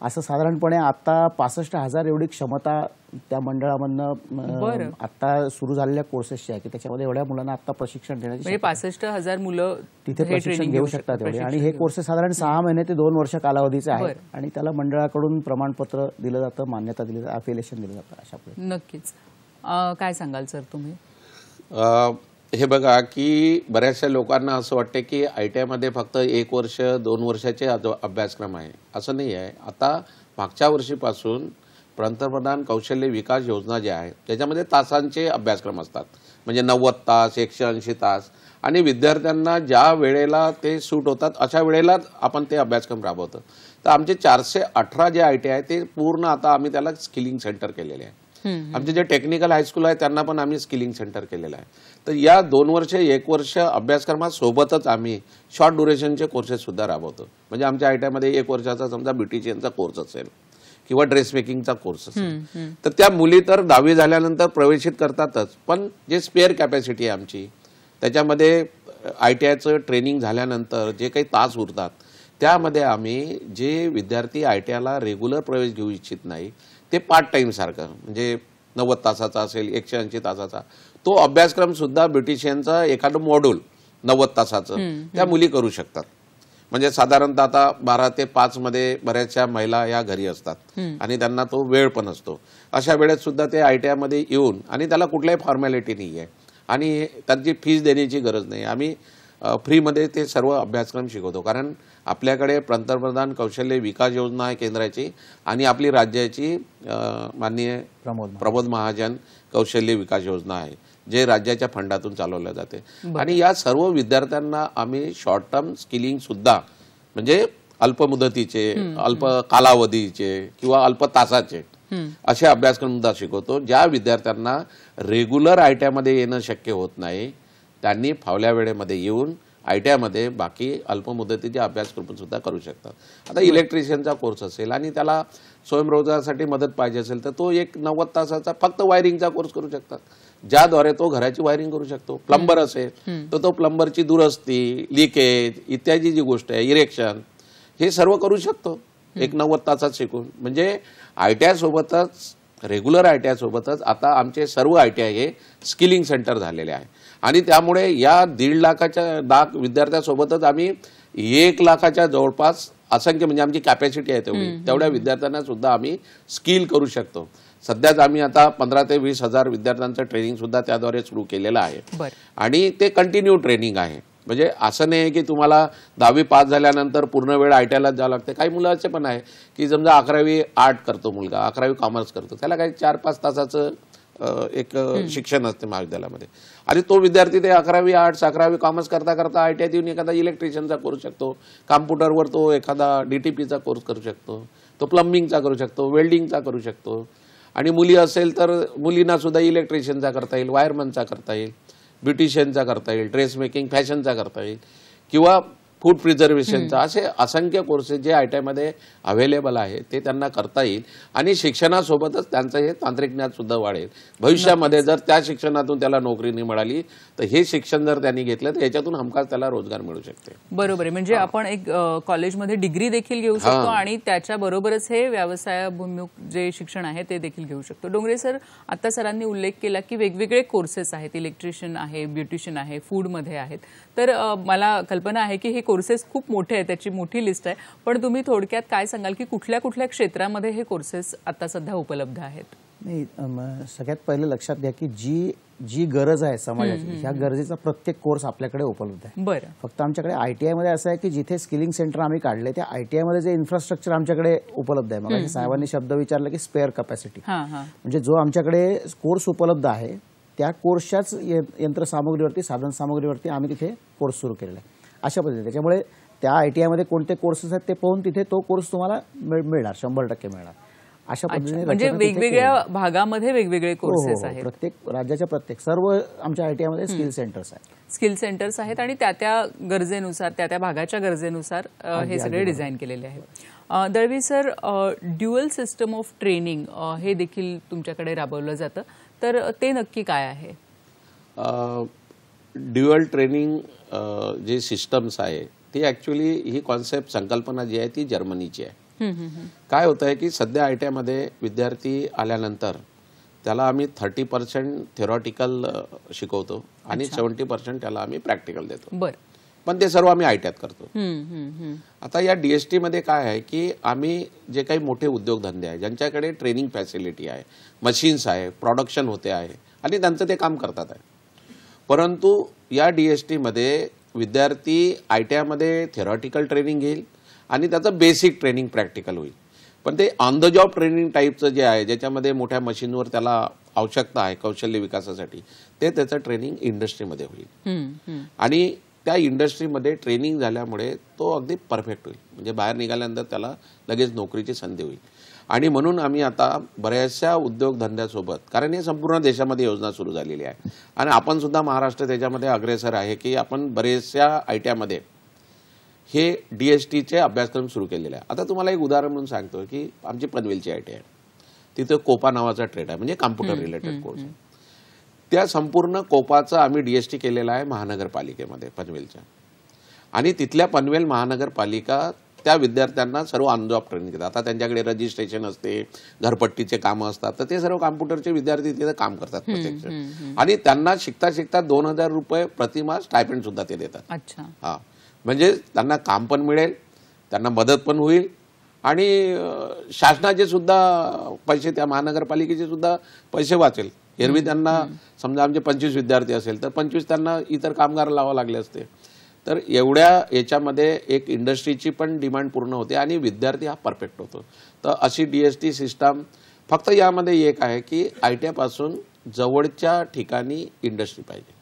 असं साधारणपणे आता 65,000 एवढी क्षमता त्या मंडळामधनं आता सुरू झालेल्या कोर्सेसची आहे की त्याच्यामध्ये एवढ्या मुलांना आता प्रशिक्षण देण्याची 65,000 मुलं तिथे प्रशिक्षण घेऊ शकतात एवढे. आणि हे कोर्सेस साधारण 6 महिने ते 2 वर्ष कालावधीचे आहेत आणि त्याला मंडळाकडून प्रमाणपत्र दिलं जातं, मान्यता दिली जाते, अफिलिएशन दिलं जातं. अशा प्रकारे. नक्कीच. काय सांगाल सर तुम्ही? हे बघा की बऱ्याचशा लोकांना असं वाटतं की ITI मध्ये फक्त 1 वर्ष 2 वर्षाचे अभ्यासक्रम आहे. असं नाही आहे. आता मागच्या वर्षीपासून पंतप्रधान कौशल्य विकास योजना जी आहे त्याच्यामध्ये तासांचे अभ्यासक्रम असतात, म्हणजे 90 तास, 180 तास, आणि विद्यार्थ्यांना ज्या वेळेला ते सूट होतात अशा वेळेला आपण ते अभ्यासक्रम राबवतो. तर आमचे 418 जे ITI आहे ते पूर्ण आता आम्ही त्याला स्किलिंग सेंटर केलेले आहे. आमचे जे टेक्निकल हायस्कूल आहे त्यांना पण आम्ही स्किलिंग सेंटर केलेलं आहे. तर या 2 वर्ष 1 वर्ष अभ्यासक्रमासोबतच आम्ही शॉर्ट ड्युरेशनचे कोर्सेस सुद्धा राबवतो. म्हणजे आमच्या ITI मध्ये 1 वर्षाचा समजा ब्युटिशियनचा कोर्स असेल किंवा ड्रेस मेकिंगचा कोर्स असेल, तर त्या मुली तर 10वी झाल्यानंतर प्रवेशित करतातच, पण जे स्पेअर कॅपॅसिटी आहे आमची त्याच्यामध्ये ITIचं ट्रेनिंग झाल्यानंतर जे काही तास उरतात त्यामध्ये आम्ही जे विद्यार्थी ITIला रेग्युलर प्रवेश घेऊ इच्छित नाही ते पार्ट टाइम सारखं, म्हणजे 90 तासाचा असेल, 180 तासाचा तो अभ्यासक्रम सुद्धा ब्युटिशियनचा एखादं मॉड्यूल 90 तासाचं त्या मुली करू शकतात. म्हणजे साधारणतः आता 12 ते 5 मध्ये बऱ्याचशा महिला या घरी असतात आणि त्यांना तो वेळ पण असतो. अशा वेळेत सुद्धा ते ITI मध्ये येऊन, आणि त्याला कुठल्याही फॉर्मॅलिटी नाही आहे आणि त्यांची फीस देण्याची गरज नाही. आम्ही फ्रीमध्ये ते सर्व अभ्यासक्रम शिकवतो, कारण आपल्याकडे पंतप्रधान कौशल्य विकास योजना आहे केंद्राची आणि आपली राज्याची माननीय प्रमोद महाजन कौशल्य विकास योजना आहे, जे राज्याच्या फंडातून चालवल्या जाते. आणि या सर्व विद्यार्थ्यांना आम्ही शॉर्ट टर्म स्किलिंग सुद्धा, म्हणजे अल्प मुदतीचे, अल्प कालावधीचे किंवा अल्प तासाचे असे अभ्यासक्रम सुद्धा शिकवतो. ज्या विद्यार्थ्यांना रेग्युलर ITI मध्ये येणं शक्य होत नाही त्यांनी फावल्या वेळेमध्ये येऊन ITI मध्ये बाकी अल्प मुदतीचे अभ्यासक्रम सुद्धा करू शकतात. आता इलेक्ट्रिशियनचा कोर्स असेल आणि त्याला स्वयंरोजगारासाठी मदत पाहिजे असेल तर तो एक 90 तासाचा फक्त वायरिंगचा कोर्स करू शकतात, ज्याद्वारे तो घराची वायरिंग करू शकतो. प्लंबर असेल तर तो प्लंबरची दुरुस्ती, लिकेज इत्यादी जी गोष्ट आहे, इरेक्शन, हे सर्व करू शकतो एक 90 तासात शिकून. म्हणजे ITI सोबतच, रेग्युलर ITI सोबतच आता आमचे सर्व ITI हे स्किलिंग सेंटर झालेले आहे. आणि त्यामुळे या 1.5 लाख विद्यार्थ्यांसोबतच आम्ही 1 लाखाच्या जवळपास असंख्य, म्हणजे आमची कॅपॅसिटी आहे तेवढ्या विद्यार्थ्यांना सुद्धा आम्ही स्किल करू शकतो. सध्याच आम्ही आता 15 ते 20 हजार विद्यार्थ्यांचं ट्रेनिंग सुद्धा त्याद्वारे सुरू केलेलं आहे आणि ते कंटिन्यू ट्रेनिंग आहे. म्हणजे असं नाही की तुम्हाला 10वी पास झाल्यानंतर पूर्ण वेळ ITIलाच जावं लागते. काही मुलं असे पण आहे की समजा 11वी आर्ट करतो मुलगा, 11वी कॉमर्स करतो, त्याला काही 4-5 तासाचं एक शिक्षण असते महाविद्यालयामध्ये, आणि तो विद्यार्थी ते 11वी आर्ट्स 11वी कॉमर्स करता करता ITIत येऊन एखादा इलेक्ट्रिशियनचा कोर्स शकतो, कॉम्प्युटरवर तो एखादा DTPचा कोर्स करू शकतो, तो प्लंबिंगचा करू शकतो, वेल्डिंगचा करू शकतो, आणि मुली असेल तर मुलींना सुद्धा इलेक्ट्रिशियनचा करता येईल, वायरमनचा करता येईल, ब्युटिशियनचा करता येईल, ड्रेस मेकिंग फॅशनचा करता येईल, किंवा फूड प्रिझर्वेशनचा, असे असंख्य कोर्सेस जे ITIमध्ये अवेलेबल आहे ते त्यांना करता येईल. आणि शिक्षणासोबतच त्यांचं हे तांत्रिक ज्ञान सुद्धा वाढेल. भविष्यामध्ये जर त्या शिक्षणातून त्याला नोकरी नाही मिळाली तर हे शिक्षण जर त्यांनी घेतलं तर याच्यातून हमखास त्याला रोजगार मिळू शकते. बरोबर आहे. म्हणजे आपण एक कॉलेजमध्ये डिग्री देखील घेऊ शकतो आणि त्याच्याबरोबरच हे व्यवसायाभिमुख जे शिक्षण आहे ते देखील घेऊ शकतो. डोंगरे सर, आता सरांनी उल्लेख केला की वेगवेगळे कोर्सेस आहेत, इलेक्ट्रिशियन आहे, ब्युटिशियन आहे, फूडमध्ये आहेत. तर मला कल्पना आहे की हे कोर्सेस खूप मोठे आहेत, त्याची मोठी लिस्ट आहे, पण तुम्ही थोडक्यात काय सांगाल की कुठल्या कुठल्या क्षेत्रामध्ये हे कोर्सेस आता सध्या उपलब्ध आहेत? नाही, सगळ्यात पहिले लक्षात घ्या की जी गरज आहे समाजाची, ह्या गरजेचा प्रत्येक कोर्स आपल्याकडे उपलब्ध आहे. बरं. फक्त आमच्याकडे ITIमध्ये असं आहे की जिथे स्किलिंग सेंटर आम्ही काढले त्या ITIमध्ये जे इन्फ्रास्ट्रक्चर आमच्याकडे उपलब्ध आहे, मग साहेबांनी शब्द विचारला की स्पेअर कॅपॅसिटी, म्हणजे जो आमच्याकडे कोर्स उपलब्ध आहे त्या कोर्सच्याच यंत्रसामुग्रीवरती, साधनसामुग्रीवरती आम्ही तिथे कोर्स सुरू केलेला आहे. अशा पद्धतीने त्याच्यामुळे त्या ITIमध्ये कोणते कोर्सेस आहेत ते पाहून तिथे तो कोर्स तुम्हाला मिळणार, 100% मिळणार. अशा पद्धतीने म्हणजे वेगवेगळ्या भागामध्ये वेगवेगळे कोर्सेस आहेत. प्रत्येक राज्याच्या सर्व आमच्या ITIमध्ये स्किल सेंटर्स आहेत. स्किल सेंटर्स आहेत आणि त्या गरजेनुसार, त्या भागाच्या गरजेनुसार हे सगळे डिझाईन केलेले आहेत. Dalvi sir, dual system of training हे देखील तुमच्याकडे राबवलं जातं, तर ते नक्की काय आहे? ड्युअल ट्रेनिंग जे सिस्टम्स आहे ती ॲक्च्युली ही कॉन्सेप्ट, संकल्पना जी आहे ती जर्मनीची आहे. काय होतं आहे की सध्या ITIमध्ये विद्यार्थी आल्यानंतर त्याला आम्ही 30% थेरॉटिकल शिकवतो आणि 70% त्याला आम्ही प्रॅक्टिकल देतो. बरं. पण ते सर्व आम्ही ITIत करतो. आता या DSTमध्ये काय आहे की आम्ही जे काही मोठे उद्योगधंदे आहे, ज्यांच्याकडे ट्रेनिंग फॅसिलिटी आहे, मशीन्स आहे, प्रोडक्शन होते आहे आणि त्यांचं ते काम करतात आहे, परंतु या DSTमध्ये विद्यार्थी ITIमध्ये थेरॉटिकल ट्रेनिंग घेईल आणि त्याचं बेसिक ट्रेनिंग प्रॅक्टिकल होईल. पण ते ऑन द जॉब ट्रेनिंग टाईपचं जे आहे, ज्याच्यामध्ये मोठ्या मशीनवर त्याला आवश्यकता आहे कौशल्य विकासासाठी, ते त्याचं ट्रेनिंग इंडस्ट्रीमध्ये होईल. आणि त्या इंडस्ट्रीमध्ये ट्रेनिंग झाल्यामुळे तो अगदी परफेक्ट होईल, म्हणजे बाहेर निघाल्यानंतर त्याला लगेच नोकरीची संधी होईल. आणि म्हणून आम्ही आता बऱ्याचशा उद्योगधंद्यासोबत, कारण हे संपूर्ण देशामध्ये योजना सुरू झालेली आहे आणि आपण सुद्धा महाराष्ट्र त्याच्यामध्ये अग्रेसर आहे की आपण बरेचशा ITIमध्ये हे DSTचे अभ्यासक्रम सुरू केलेले आहे. आता तुम्हाला एक उदाहरण म्हणून सांगतो की आमची पनवेलची ITI आहे, तिथे कोपा नावाचा ट्रेड आहे, म्हणजे कॉम्प्युटर रिलेटेड कोर्स आहे. त्या संपूर्ण कोपाचं आम्ही DST केलेलं आहे महानगरपालिकेमध्ये पनवेलच्या, आणि तिथल्या पनवेल महानगरपालिका त्या विद्यार्थ्यांना सर्व ऑन जॉब ट्रेनिंग देतात. आता त्यांच्याकडे रजिस्ट्रेशन असते, घरपट्टीचे कामं असतात, तर ते सर्व कॉम्प्युटरचे विद्यार्थी तिथे काम करतात प्रत्यक्ष, आणि त्यांना शिकता शिकता 2000 रुपये प्रतिमाह स्टायपेंड सुद्धा ते देतात. अच्छा. हा, म्हणजे त्यांना काम पण मिळेल, त्यांना मदत पण होईल, आणि शासनाचे सुद्धा पैसे, त्या महानगरपालिकेचे सुद्धा पैसे वाचेल. एरवी त्यांना समजा आमचे 25 विद्यार्थी असेल तर 25 त्यांना इतर कामगार लावावे लागले असते. तर एवढ्या याच्यामध्ये एक इंडस्ट्रीची पण डिमांड पूर्ण होते आणि विद्यार्थी हा परफेक्ट होतो. तर अशी DST सिस्टम, फक्त यामध्ये एक आहे की ITI पासून जवळच्या ठिकाणी इंडस्ट्री पाहिजे.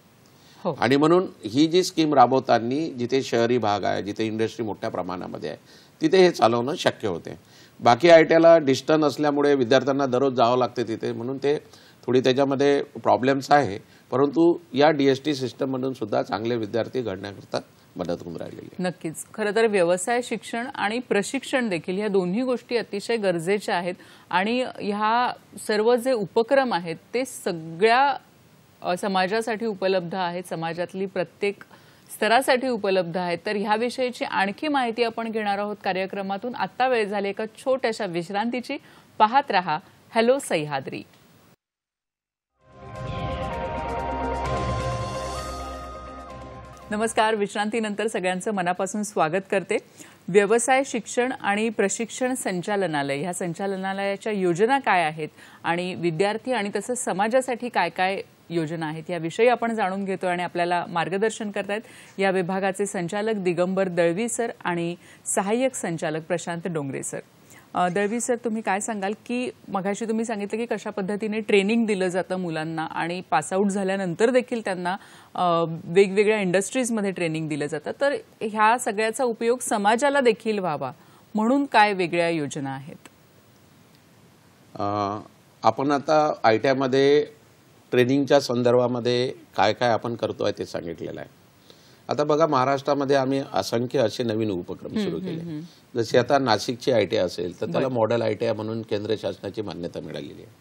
आणि म्हणून ही जी स्कीम राबवताना जिथे शहरी भाग आहे, जिथे इंडस्ट्री मोठ्या प्रमाणामध्ये आहे, तिथे हे चालवणं शक्य होते. बाकी ITIला डिस्टन्स असल्यामुळे विद्यार्थ्यांना दररोज जावं लागते तिथे, म्हणून ते थोडी त्याच्यामध्ये प्रॉब्लेम्स आहे, परंतु या DST सिस्टममधून सुद्धा चांगले विद्यार्थी घडण्याकरता मदत होऊन राहिलेली आहे. नक्कीच. खरं तर व्यवसाय शिक्षण आणि प्रशिक्षण देखील ह्या दोन्ही गोष्टी अतिशय गरजेच्या आहेत, आणि ह्या सर्व जे उपक्रम आहेत ते सगळ्या समाजासाठी उपलब्ध आहेत, समाजातली प्रत्येक स्तरासाठी उपलब्ध आहेत. तर ह्याविषयीची आणखी माहिती आपण घेणार आहोत कार्यक्रमातून. आता वेळ झाली एका छोट्याशा विश्रांतीची. पाहत रहा हॅलो सह्याद्री. नमस्कार. विश्रांतीनंतर सगळ्यांचं मनापासून स्वागत करते. व्यवसाय शिक्षण आणि प्रशिक्षण संचालनालय, ह्या संचालनालयाच्या योजना काय आहेत आणि विद्यार्थी आणि तसंच समाजासाठी काय काय योजना आहेत याविषयी आपण जाणून घेतो आणि आपल्याला मार्गदर्शन करतायत या विभागाचे संचालक दिगंबर दळवी सर आणि सहाय्यक संचालक प्रशांत डोंगरे सर. दळवी सर, तुम्ही काय सांगाल की मगाशी तुम्ही सांगितलं की कशा पद्धतीने ट्रेनिंग दिलं जातं मुलांना आणि पासआउट झाल्यानंतर देखील त्यांना वेगवेगळ्या इंडस्ट्रीजमध्ये ट्रेनिंग दिलं जातं, तर ह्या सगळ्याचा उपयोग समाजाला देखील व्हावा म्हणून काय वेगळ्या योजना आहेत? आपण आता ITI मध्ये ट्रेनिंगच्या संदर्भामध्ये काय काय आपण करतोय ते सांगितलेलं आहे. आता बघा, महाराष्ट्रामध्ये आम्ही असंख्य असे नवीन उपक्रम सुरू केले. जसे आता नाशिकची ITI असेल तर त्याला मॉडेल ITI म्हणून केंद्र शासनाची मान्यता मिळालेली आहे.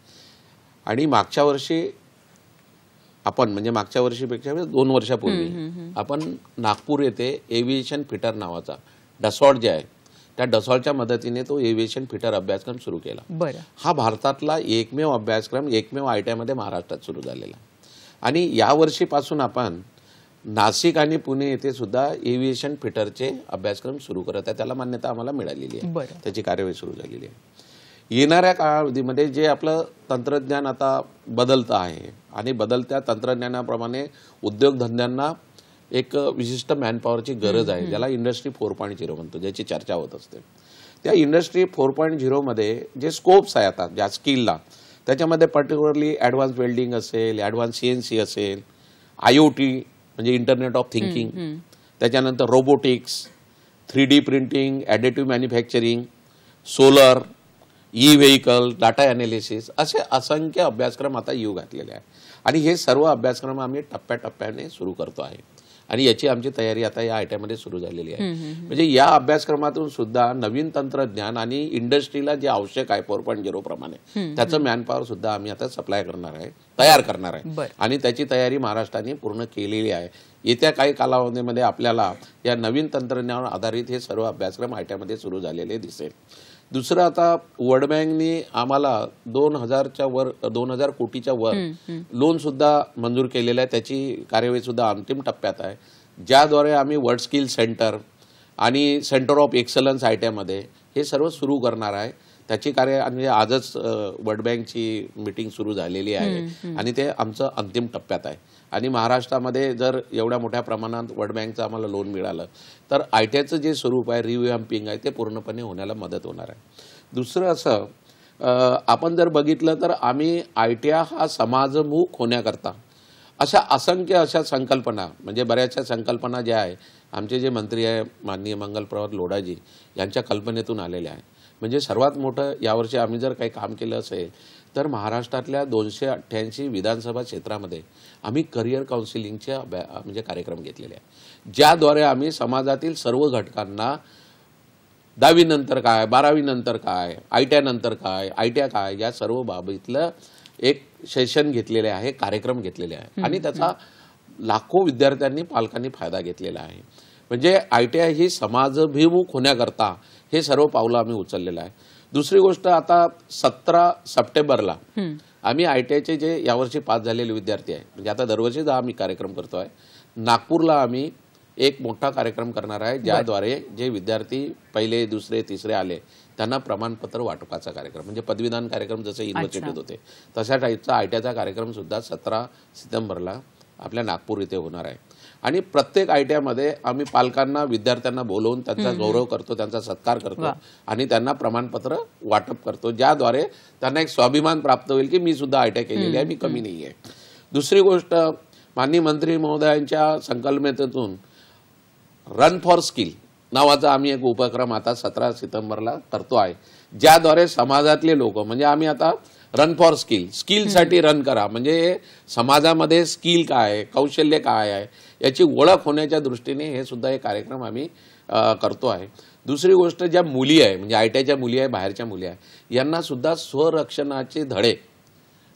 आणि मागच्या वर्षी आपण म्हणजे मागच्या वर्षीपेक्षा 2 वर्षापूर्वी आपण नागपूर येथे एव्हिएशन फिटर नावाचा डसॉल्ट जे आहे त्या डसॉल्टच्या मदतीने तो एव्हिएशन फिटर अभ्यासक्रम सुरू केला. हा भारतातला एकमेव अभ्यासक्रम एकमेव ITI मध्ये महाराष्ट्रात सुरू झालेला. आणि या वर्षीपासून आपण नाशिक आणि पुणे येथे सुद्धा एव्हिएशन फिटरचे अभ्यासक्रम सुरू करत आहे. त्याला मान्यता आम्हाला मिळालेली आहे, त्याची कार्यवाही सुरू झालेली आहे. येणाऱ्या काळामध्ये जे आपलं तंत्रज्ञान आता बदलतं आहे आणि बदलत्या तंत्रज्ञानाप्रमाणे उद्योगधंद्यांना एक विशिष्ट मॅनपॉवरची गरज आहे, ज्याला इंडस्ट्री 4.0 म्हणतो, ज्याची चर्चा होत असते. त्या इंडस्ट्री 4.0 मध्ये जे स्कोप्स आहे आता ज्या स्किलला, त्याच्यामध्ये पर्टिक्युलरली ॲडव्हान्स वेल्डिंग असेल, ॲडव्हान्स CNC असेल, IoT म्हणजे इंटरनेट ऑफ थिंकिंग, त्याच्यानंतर robotics, 3D printing, additive manufacturing, solar, vehicle, data analysis, असे असंख्य अभ्यासक्रम आता येऊ घातलेले आहे. आणि हे सर्व अभ्यासक्रम आम्ही टप्प्याटप्प्याने सुरू करतो आहे आणि याची आमची तयारी आता या ITI मध्ये सुरू झालेली आहे. म्हणजे या अभ्यासक्रमातून सुद्धा नवीन तंत्रज्ञान आणि इंडस्ट्रीला जे आवश्यक आहे 4.0 प्रमाणे त्याचं मॅनपॉवर सुद्धा आम्ही आता सप्लाय करणार आहे, तयार करणार आहे. आणि त्याची तयारी महाराष्ट्राने पूर्ण केलेली आहे. येत्या काही कालावधीमध्ये आपल्याला या नवीन तंत्रज्ञानावर आधारित हे सर्व अभ्यासक्रम ITI मध्ये सुरू झालेले दिसेल. दुसरं, आता वर्ल्ड बँकने आम्हाला 2,000 कोटीच्या वर लोन सुद्धा मंजूर केलेलं आहे. त्याची कार्यवाही सुद्धा अंतिम टप्प्यात आहे, ज्याद्वारे आम्ही वर्ल्ड स्किल सेंटर आणि सेंटर ऑफ एक्सलन्स ITI मध्ये हे सर्व सुरू करणार आहे. त्याची म्हणजे आजच वर्ल्ड बँकची मीटिंग सुरू झालेली आहे आणि ते आमचं अंतिम टप्प्यात आहे. आणि महाराष्ट्रामध्ये जर एवढ्या मोठ्या प्रमाणात वर्ल्ड बँकचं आम्हाला लोन मिळालं तर ITIचं जे स्वरूप आहे, रिव्हॅम्पिंग आहे, ते पूर्णपणे होण्याला मदत होणार आहे. दुसरं असं, आपण जर बघितलं तर आम्ही ITI हा समाजमुख होण्याकरता अशा संकल्पना, म्हणजे बऱ्याचशा संकल्पना ज्या आहे आमचे जे मंत्री आहे माननीय मंगलप्रभात लोढाजी यांच्या कल्पनेतून आलेल्या आहे. म्हणजे सर्वात मोठं यावर्षी आम्ही जर काही काम केलं असेल तर महाराष्ट्रातल्या 288 विधानसभा क्षेत्रामध्ये आम्ही करिअर काउन्सिलिंगचे म्हणजे कार्यक्रम घेतलेले आहे, ज्याद्वारे आम्ही समाजातील सर्व घटकांना 10वी नंतर काय, 12वी नंतर काय, ITI नंतर काय, ITI काय, या सर्व बाबतीतलं एक सेशन घेतलेले आहे, कार्यक्रम घेतलेले आहे आणि त्याचा लाखो विद्यार्थ्यांनी, पालकांनी फायदा घेतलेला आहे. म्हणजे ITI ही समाजाभिमुख होण्याकरता हे सर्व पावलं आम्ही उचललेलं आहे. दुसरी गोष्ट, आता 17 सप्टेंबरला आम्ही ITIचे जे यावर्षी पास झालेले विद्यार्थी आहे, म्हणजे आता दरवर्षी आम्ही कार्यक्रम करतोय, नागपूरला आम्ही एक मोठा कार्यक्रम करणार आहे, ज्याद्वारे जे विद्यार्थी पहिले, दुसरे, तिसरे आले त्यांना प्रमाणपत्र वाटपाचा कार्यक्रम, म्हणजे पदवीदान कार्यक्रम जसे युनिव्हर्सिटीत होते तशा टाईपचा ITIचा कार्यक्रम सुद्धा 17 सप्टेंबरला आपल्या नागपूर इथे होणार आहे. आणि प्रत्येक ITI मध्ये आम्ही पालकांना, विद्यार्थ्यांना बोलवून त्यांचा गौरव करतो, त्यांचा सत्कार करतो आणि त्यांना प्रमाणपत्र वाटप करतो, ज्याद्वारे त्यांना एक स्वाभिमान प्राप्त होईल की मी सुद्धा ITI केलेली आहे, मी कमी नाही आहे. दुसरी गोष्ट, माननीय मंत्री महोदयांच्या संकल्पनेतून रन फॉर स्किल नावाचा आम्ही एक उपक्रम आता 17 सप्टेंबरला करतो आहे, ज्याद्वारे समाजातले लोक, म्हणजे आम्ही आता रन फॉर स्किलसाठी रन करा, म्हणजे समाजामध्ये स्किल काय आहे, कौशल्य काय आहे याची ओळख होण्याच्या दृष्टीने हे सुद्धा एक कार्यक्रम आम्ही करतो आहे. दुसरी गोष्ट, ज्या मुली आहे, म्हणजे ITIच्या मुली आहे, बाहेरच्या मुली आहे, यांना सुद्धा स्वरक्षणाचे धडे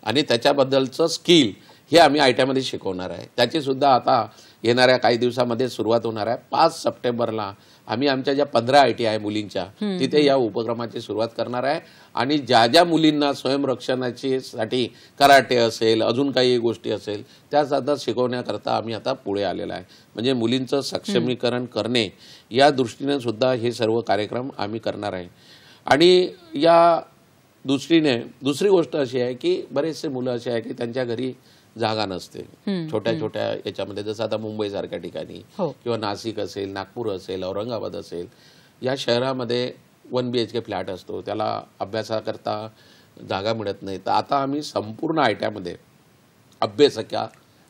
आणि त्याच्याबद्दलचं स्किल हे आम्ही ITI मध्ये शिकवणार आहे. त्याची सुद्धा आता येणाऱ्या काही दिवसामध्ये सुरुवात होणार आहे. 5 सप्टेंबरला आम्ही आमच्या ज्या 15 ITI आहे मुलींच्या, तिथे या उपक्रमाची सुरुवात करणार आहे. आणि ज्या ज्या मुलींना स्वयंरक्षणाची साठी कराटे असेल, अजून काही गोष्टी असेल, त्या सुद्धा शिकवण्याकरता आम्ही आता पुढे आलेला आहे. म्हणजे मुलींचं सक्षमीकरण करणे या दृष्टीने सुद्धा हे सर्व कार्यक्रम आम्ही करणार आहे. आणि या दृष्टीने दुसरी गोष्ट अशी आहे की बरेचसे मुलं असे आहे की त्यांच्या घरी जागा नसते छोट्या छोट्या याच्यामध्ये, जसं आता मुंबई सारख्या ठिकाणी किंवा नाशिक असेल, नागपूर असेल, औरंगाबाद असेल, या शहरामध्ये 1 BHK फ्लॅट असतो, त्याला अभ्यासाकरता जागा मिळत नाही. तर आता आम्ही संपूर्ण आयट्यामध्ये अभ्यासिका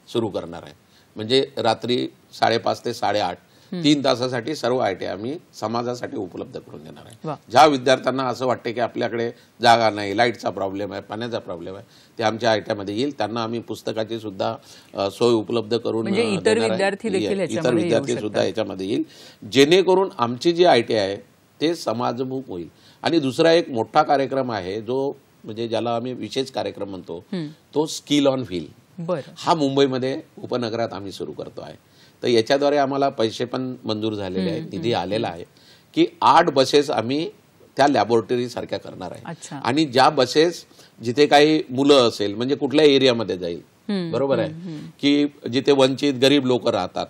सुरू करणार आहे. म्हणजे रात्री 5:30 ते 8:30 3 तासासाठी सर्व आयट्या आम्ही समाजासाठी उपलब्ध करून देणार आहे. ज्या विद्यार्थ्यांना असं वाटते की आपल्याकडे जागा नाही, लाईटचा प्रॉब्लेम आहे, पाण्याचा प्रॉब्लेम आहे, ते आमच्या आयट्यामध्ये येईल. त्यांना आम्ही पुस्तकाची सुद्धा सोय उपलब्ध करून इतर विद्यार्थी सुद्धा याच्यामध्ये येईल, जेणेकरून आमची जी आयटी आहे ते समाजमुख होईल. आणि दुसरा एक मोठा कार्यक्रम आहे जो म्हणजे ज्याला आम्ही विशेष कार्यक्रम म्हणतो, तो स्किल ऑन व्हील. हा मुंबईमध्ये उपनगरात आम्ही सुरू करतो आहे. तर याच्याद्वारे आम्हाला पैसे पण मंजूर झालेले आहेत, निधी आलेला आहे की 8 बसेस आम्ही त्या लॅबोरेटरी सारख्या करणार आहे. आणि ज्या बसेस जिथे काही मुलं असेल, म्हणजे कुठल्या एरियामध्ये जाईल, बरोबर आहे की जिथे वंचित गरीब लोक राहतात,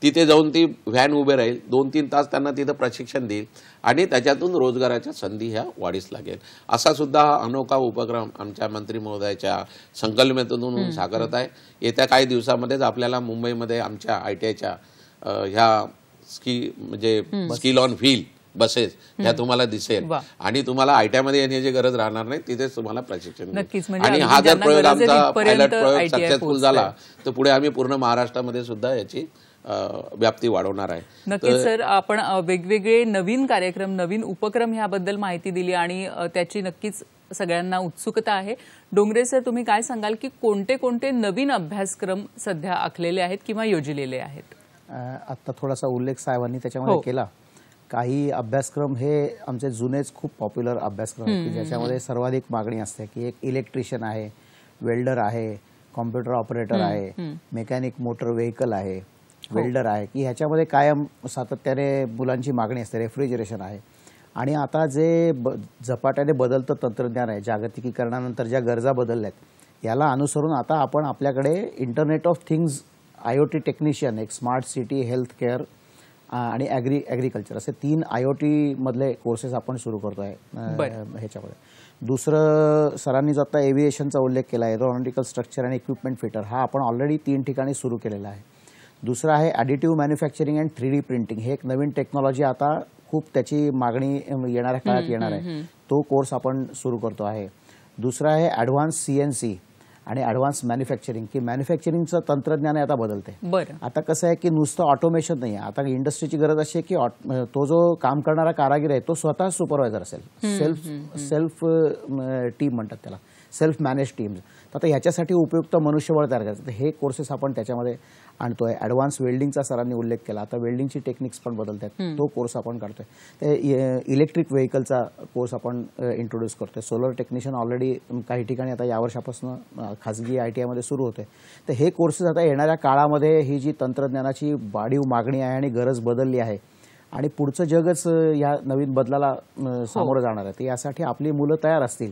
तिथे जाऊन ती व्हॅन उभे राहील, 2-3 तास त्यांना तिथं प्रशिक्षण देईल आणि त्याच्यातून रोजगाराच्या संधी ह्या वाढीस लागेल. असा सुद्धा अनोखा उपक्रम आमच्या मंत्री महोदयाच्या संकल्पनेतून साकारत आहे. येत्या काही दिवसामध्येच आपल्याला मुंबईमध्ये आमच्या ITIच्या ह्या म्हणजे स्किल ऑन व्हील बसेस ह्या तुम्हाला दिसेल आणि तुम्हाला आयट्यामध्ये येण्याची गरज राहणार नाही, तिथेच तुम्हाला प्रशिक्षण. आणि हा जर प्रयोग आमचा पायलट प्रयोग सक्सेसफुल झाला तर पुढे आम्ही पूर्ण महाराष्ट्रामध्ये सुद्धा याची व्याप्ती वाढवणार आहे. नक्कीच सर, आपण वेगवेगळे नवीन कार्यक्रम, नवीन उपक्रम ह्याबद्दल माहिती दिली आणि त्याची नक्कीच सगळ्यांना उत्सुकता आहे. डोंगरे सर, तुम्ही काय सांगाल की कोणते कोणते नवीन अभ्यासक्रम सध्या आखलेले आहेत किंवा योजलेले आहेत? आता थोडासा उल्लेख साहेबांनी त्याच्यामध्ये केला. काही अभ्यासक्रम हे आमचे जुनेच खूप पॉप्युलर अभ्यासक्रम आहेत की ज्याच्यामध्ये सर्वाधिक मागणी असते, की एक इलेक्ट्रिशियन आहे, वेल्डर आहे, कॉम्प्युटर ऑपरेटर आहे, मेकॅनिक मोटर व्हेकल आहे, वेल्डर आहे, की ह्याच्यामध्ये कायम सातत्याने मुलांची मागणी असते. रेफ्रिजरेशन आहे. आणि आता जे झपाट्याने बदलतं तंत्रज्ञान आहे, जागतिकीकरणानंतर ज्या गरजा बदलल्या आहेत, याला अनुसरून आता आपण आपल्याकडे internet of things, IoT technician, एक स्मार्ट सिटी, हेल्थ केअर आणि ॲग्रिकल्चर असे 3 IoT मधले कोर्सेस आपण सुरू करतोय ह्याच्यामध्ये. दुसरं, सरांनी आता एव्हिएशनचा उल्लेख केला, एरोनॉटिकल स्ट्रक्चर आणि इक्विपमेंट फिटर, हा आपण ऑलरेडी 3 ठिकाणी सुरू केलेला आहे. दुसरा आहे additive manufacturing and 3D printing. हे एक नवीन टेक्नॉलॉजी, आता खूप त्याची मागणी येणाऱ्या काळात येणार आहे, तो कोर्स आपण सुरू करतो आहे. दुसरा आहे ॲडव्हान्स CNC आणि ॲडव्हान्स मॅन्युफॅक्चरिंग, की मॅन्युफॅक्चरिंगचं तंत्रज्ञान आता बदलते. आता कसं आहे की नुसतं ऑटोमेशन नाही आहे, आता इंडस्ट्रीची गरज अशी आहे की तो जो काम करणारा कारागीर आहे तो स्वतः सुपरवायझर असेल, सेल्फ टीम म्हणतात त्याला, सेल्फ मॅनेज टीम. तर आता ह्याच्यासाठी उपयुक्त मनुष्यबळ तयार करायचं, तर हे कोर्सेस आपण त्याच्यामध्ये आणतोय. ॲडव्हान्स वेल्डिंगचा सरांनी उल्लेख केला, आता वेल्डिंगची टेक्निक्स पण बदलत आहेत, तो कोर्स आपण काढतोय. ते इलेक्ट्रिक व्हेकलचा कोर्स आपण इंट्रोड्यूस करतोय. सोलर टेक्निशियन ऑलरेडी काही ठिकाणी आता यावर्षापासून खाजगी ITIमध्ये सुरू होते. तर हे कोर्सेस आता येणाऱ्या काळामध्ये ही जी तंत्रज्ञानाची वाढीव मागणी आहे आणि गरज बदलली आहे आणि पुढचं जगच या नवीन बदलाला सामोरं जाणार आहे, तर यासाठी आपली मुलं तयार असतील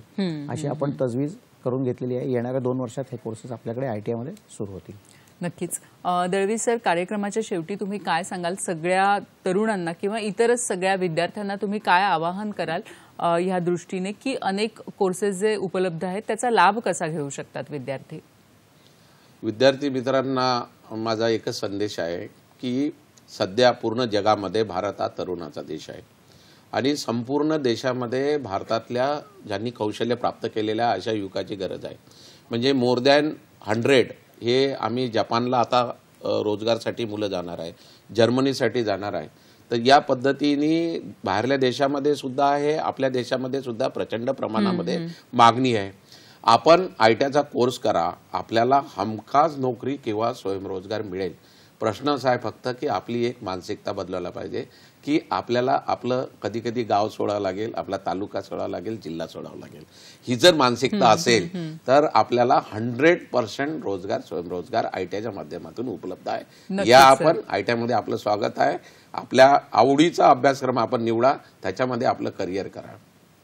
अशी आपण तजवीज करून घेतलेली आहे. येणाऱ्या 2 वर्षात हे कोर्सेस आपल्याकडे ITIमध्ये सुरू होतील. नक्कीच. दळवी सर, कार्यक्रमाच्या शेवटी तुम्ही काय सांगाल, सगळ्या तरुणांना किंवा इतरच सगळ्या विद्यार्थ्यांना तुम्ही काय आवाहन कराल ह्या दृष्टीने की अनेक कोर्सेस जे उपलब्ध आहेत त्याचा लाभ कसा घेऊ शकतात विद्यार्थी? विद्यार्थी मित्रांना माझा एकच संदेश आहे की सध्या पूर्ण जगामध्ये भारत हा तरुणाचा देश आहे आणि संपूर्ण देशामध्ये भारतातल्या ज्यांनी कौशल्य प्राप्त केलेल्या अशा युवकाची गरज आहे. म्हणजे मोर दॅन 100 हे आम्ही जपानला आता रोजगारसाठी मुलं जाणार आहे, जर्मनीसाठी जाणार आहे. तर या पद्धतीने बाहेरल्या देशामध्ये सुद्धा आहे, आपल्या देशामध्ये सुद्धा प्रचंड प्रमाणामध्ये मागणी आहे. आपण ITIचा कोर्स करा, आपल्याला हमखास नोकरी किंवा स्वयंरोजगार मिळेल. प्रश्न असा आहे फक्त की आपली एक मानसिकता बदलायला पाहिजे की आपल्याला आपलं कधी कधी गाव सोडावं लागेल, आपला तालुका सोडावा लागेल, जिल्हा सोडावा लागेल. ही जर मानसिकता असेल तर आपल्याला 100% रोजगार, स्वयंरोजगार ITIच्या माध्यमातून उपलब्ध आहे. या आपण ITIमध्ये आपलं स्वागत आहे. आपल्या आवडीचा अभ्यासक्रम आपण निवडा, त्याच्यामध्ये आपलं करिअर करा,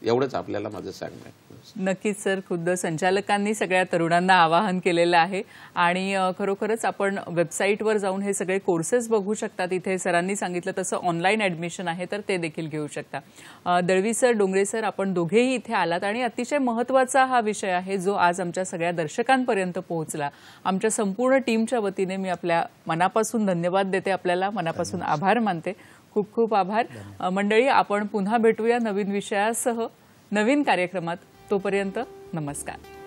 एवढंच आपल्याला माझं सांगणं आहे. नक्कीच सर, खुद्द संचालकांनी सगळ्या तरुणांना आवाहन केलेलं आहे आणि खरोखरच आपण वेबसाईटवर जाऊन हे सगळे कोर्सेस बघू शकता. इथे सरांनी सांगितलं तसं ऑनलाईन ॲडमिशन आहे, तर ते देखील घेऊ शकता. दळवी सर, डोंगरे सर, आपण दोघेही इथे आलात आणि अतिशय महत्त्वाचा हा विषय आहे जो आज आमच्या सगळ्या दर्शकांपर्यंत पोहोचला. आमच्या संपूर्ण टीमच्या वतीने मी आपल्या मनापासून धन्यवाद देते, आपल्याला मनापासून आभार मानते. खूप खूप आभार. मंडळी, आपण पुन्हा भेटूया नवीन विषयासह नवीन कार्यक्रमात. तोपर्यंत नमस्कार.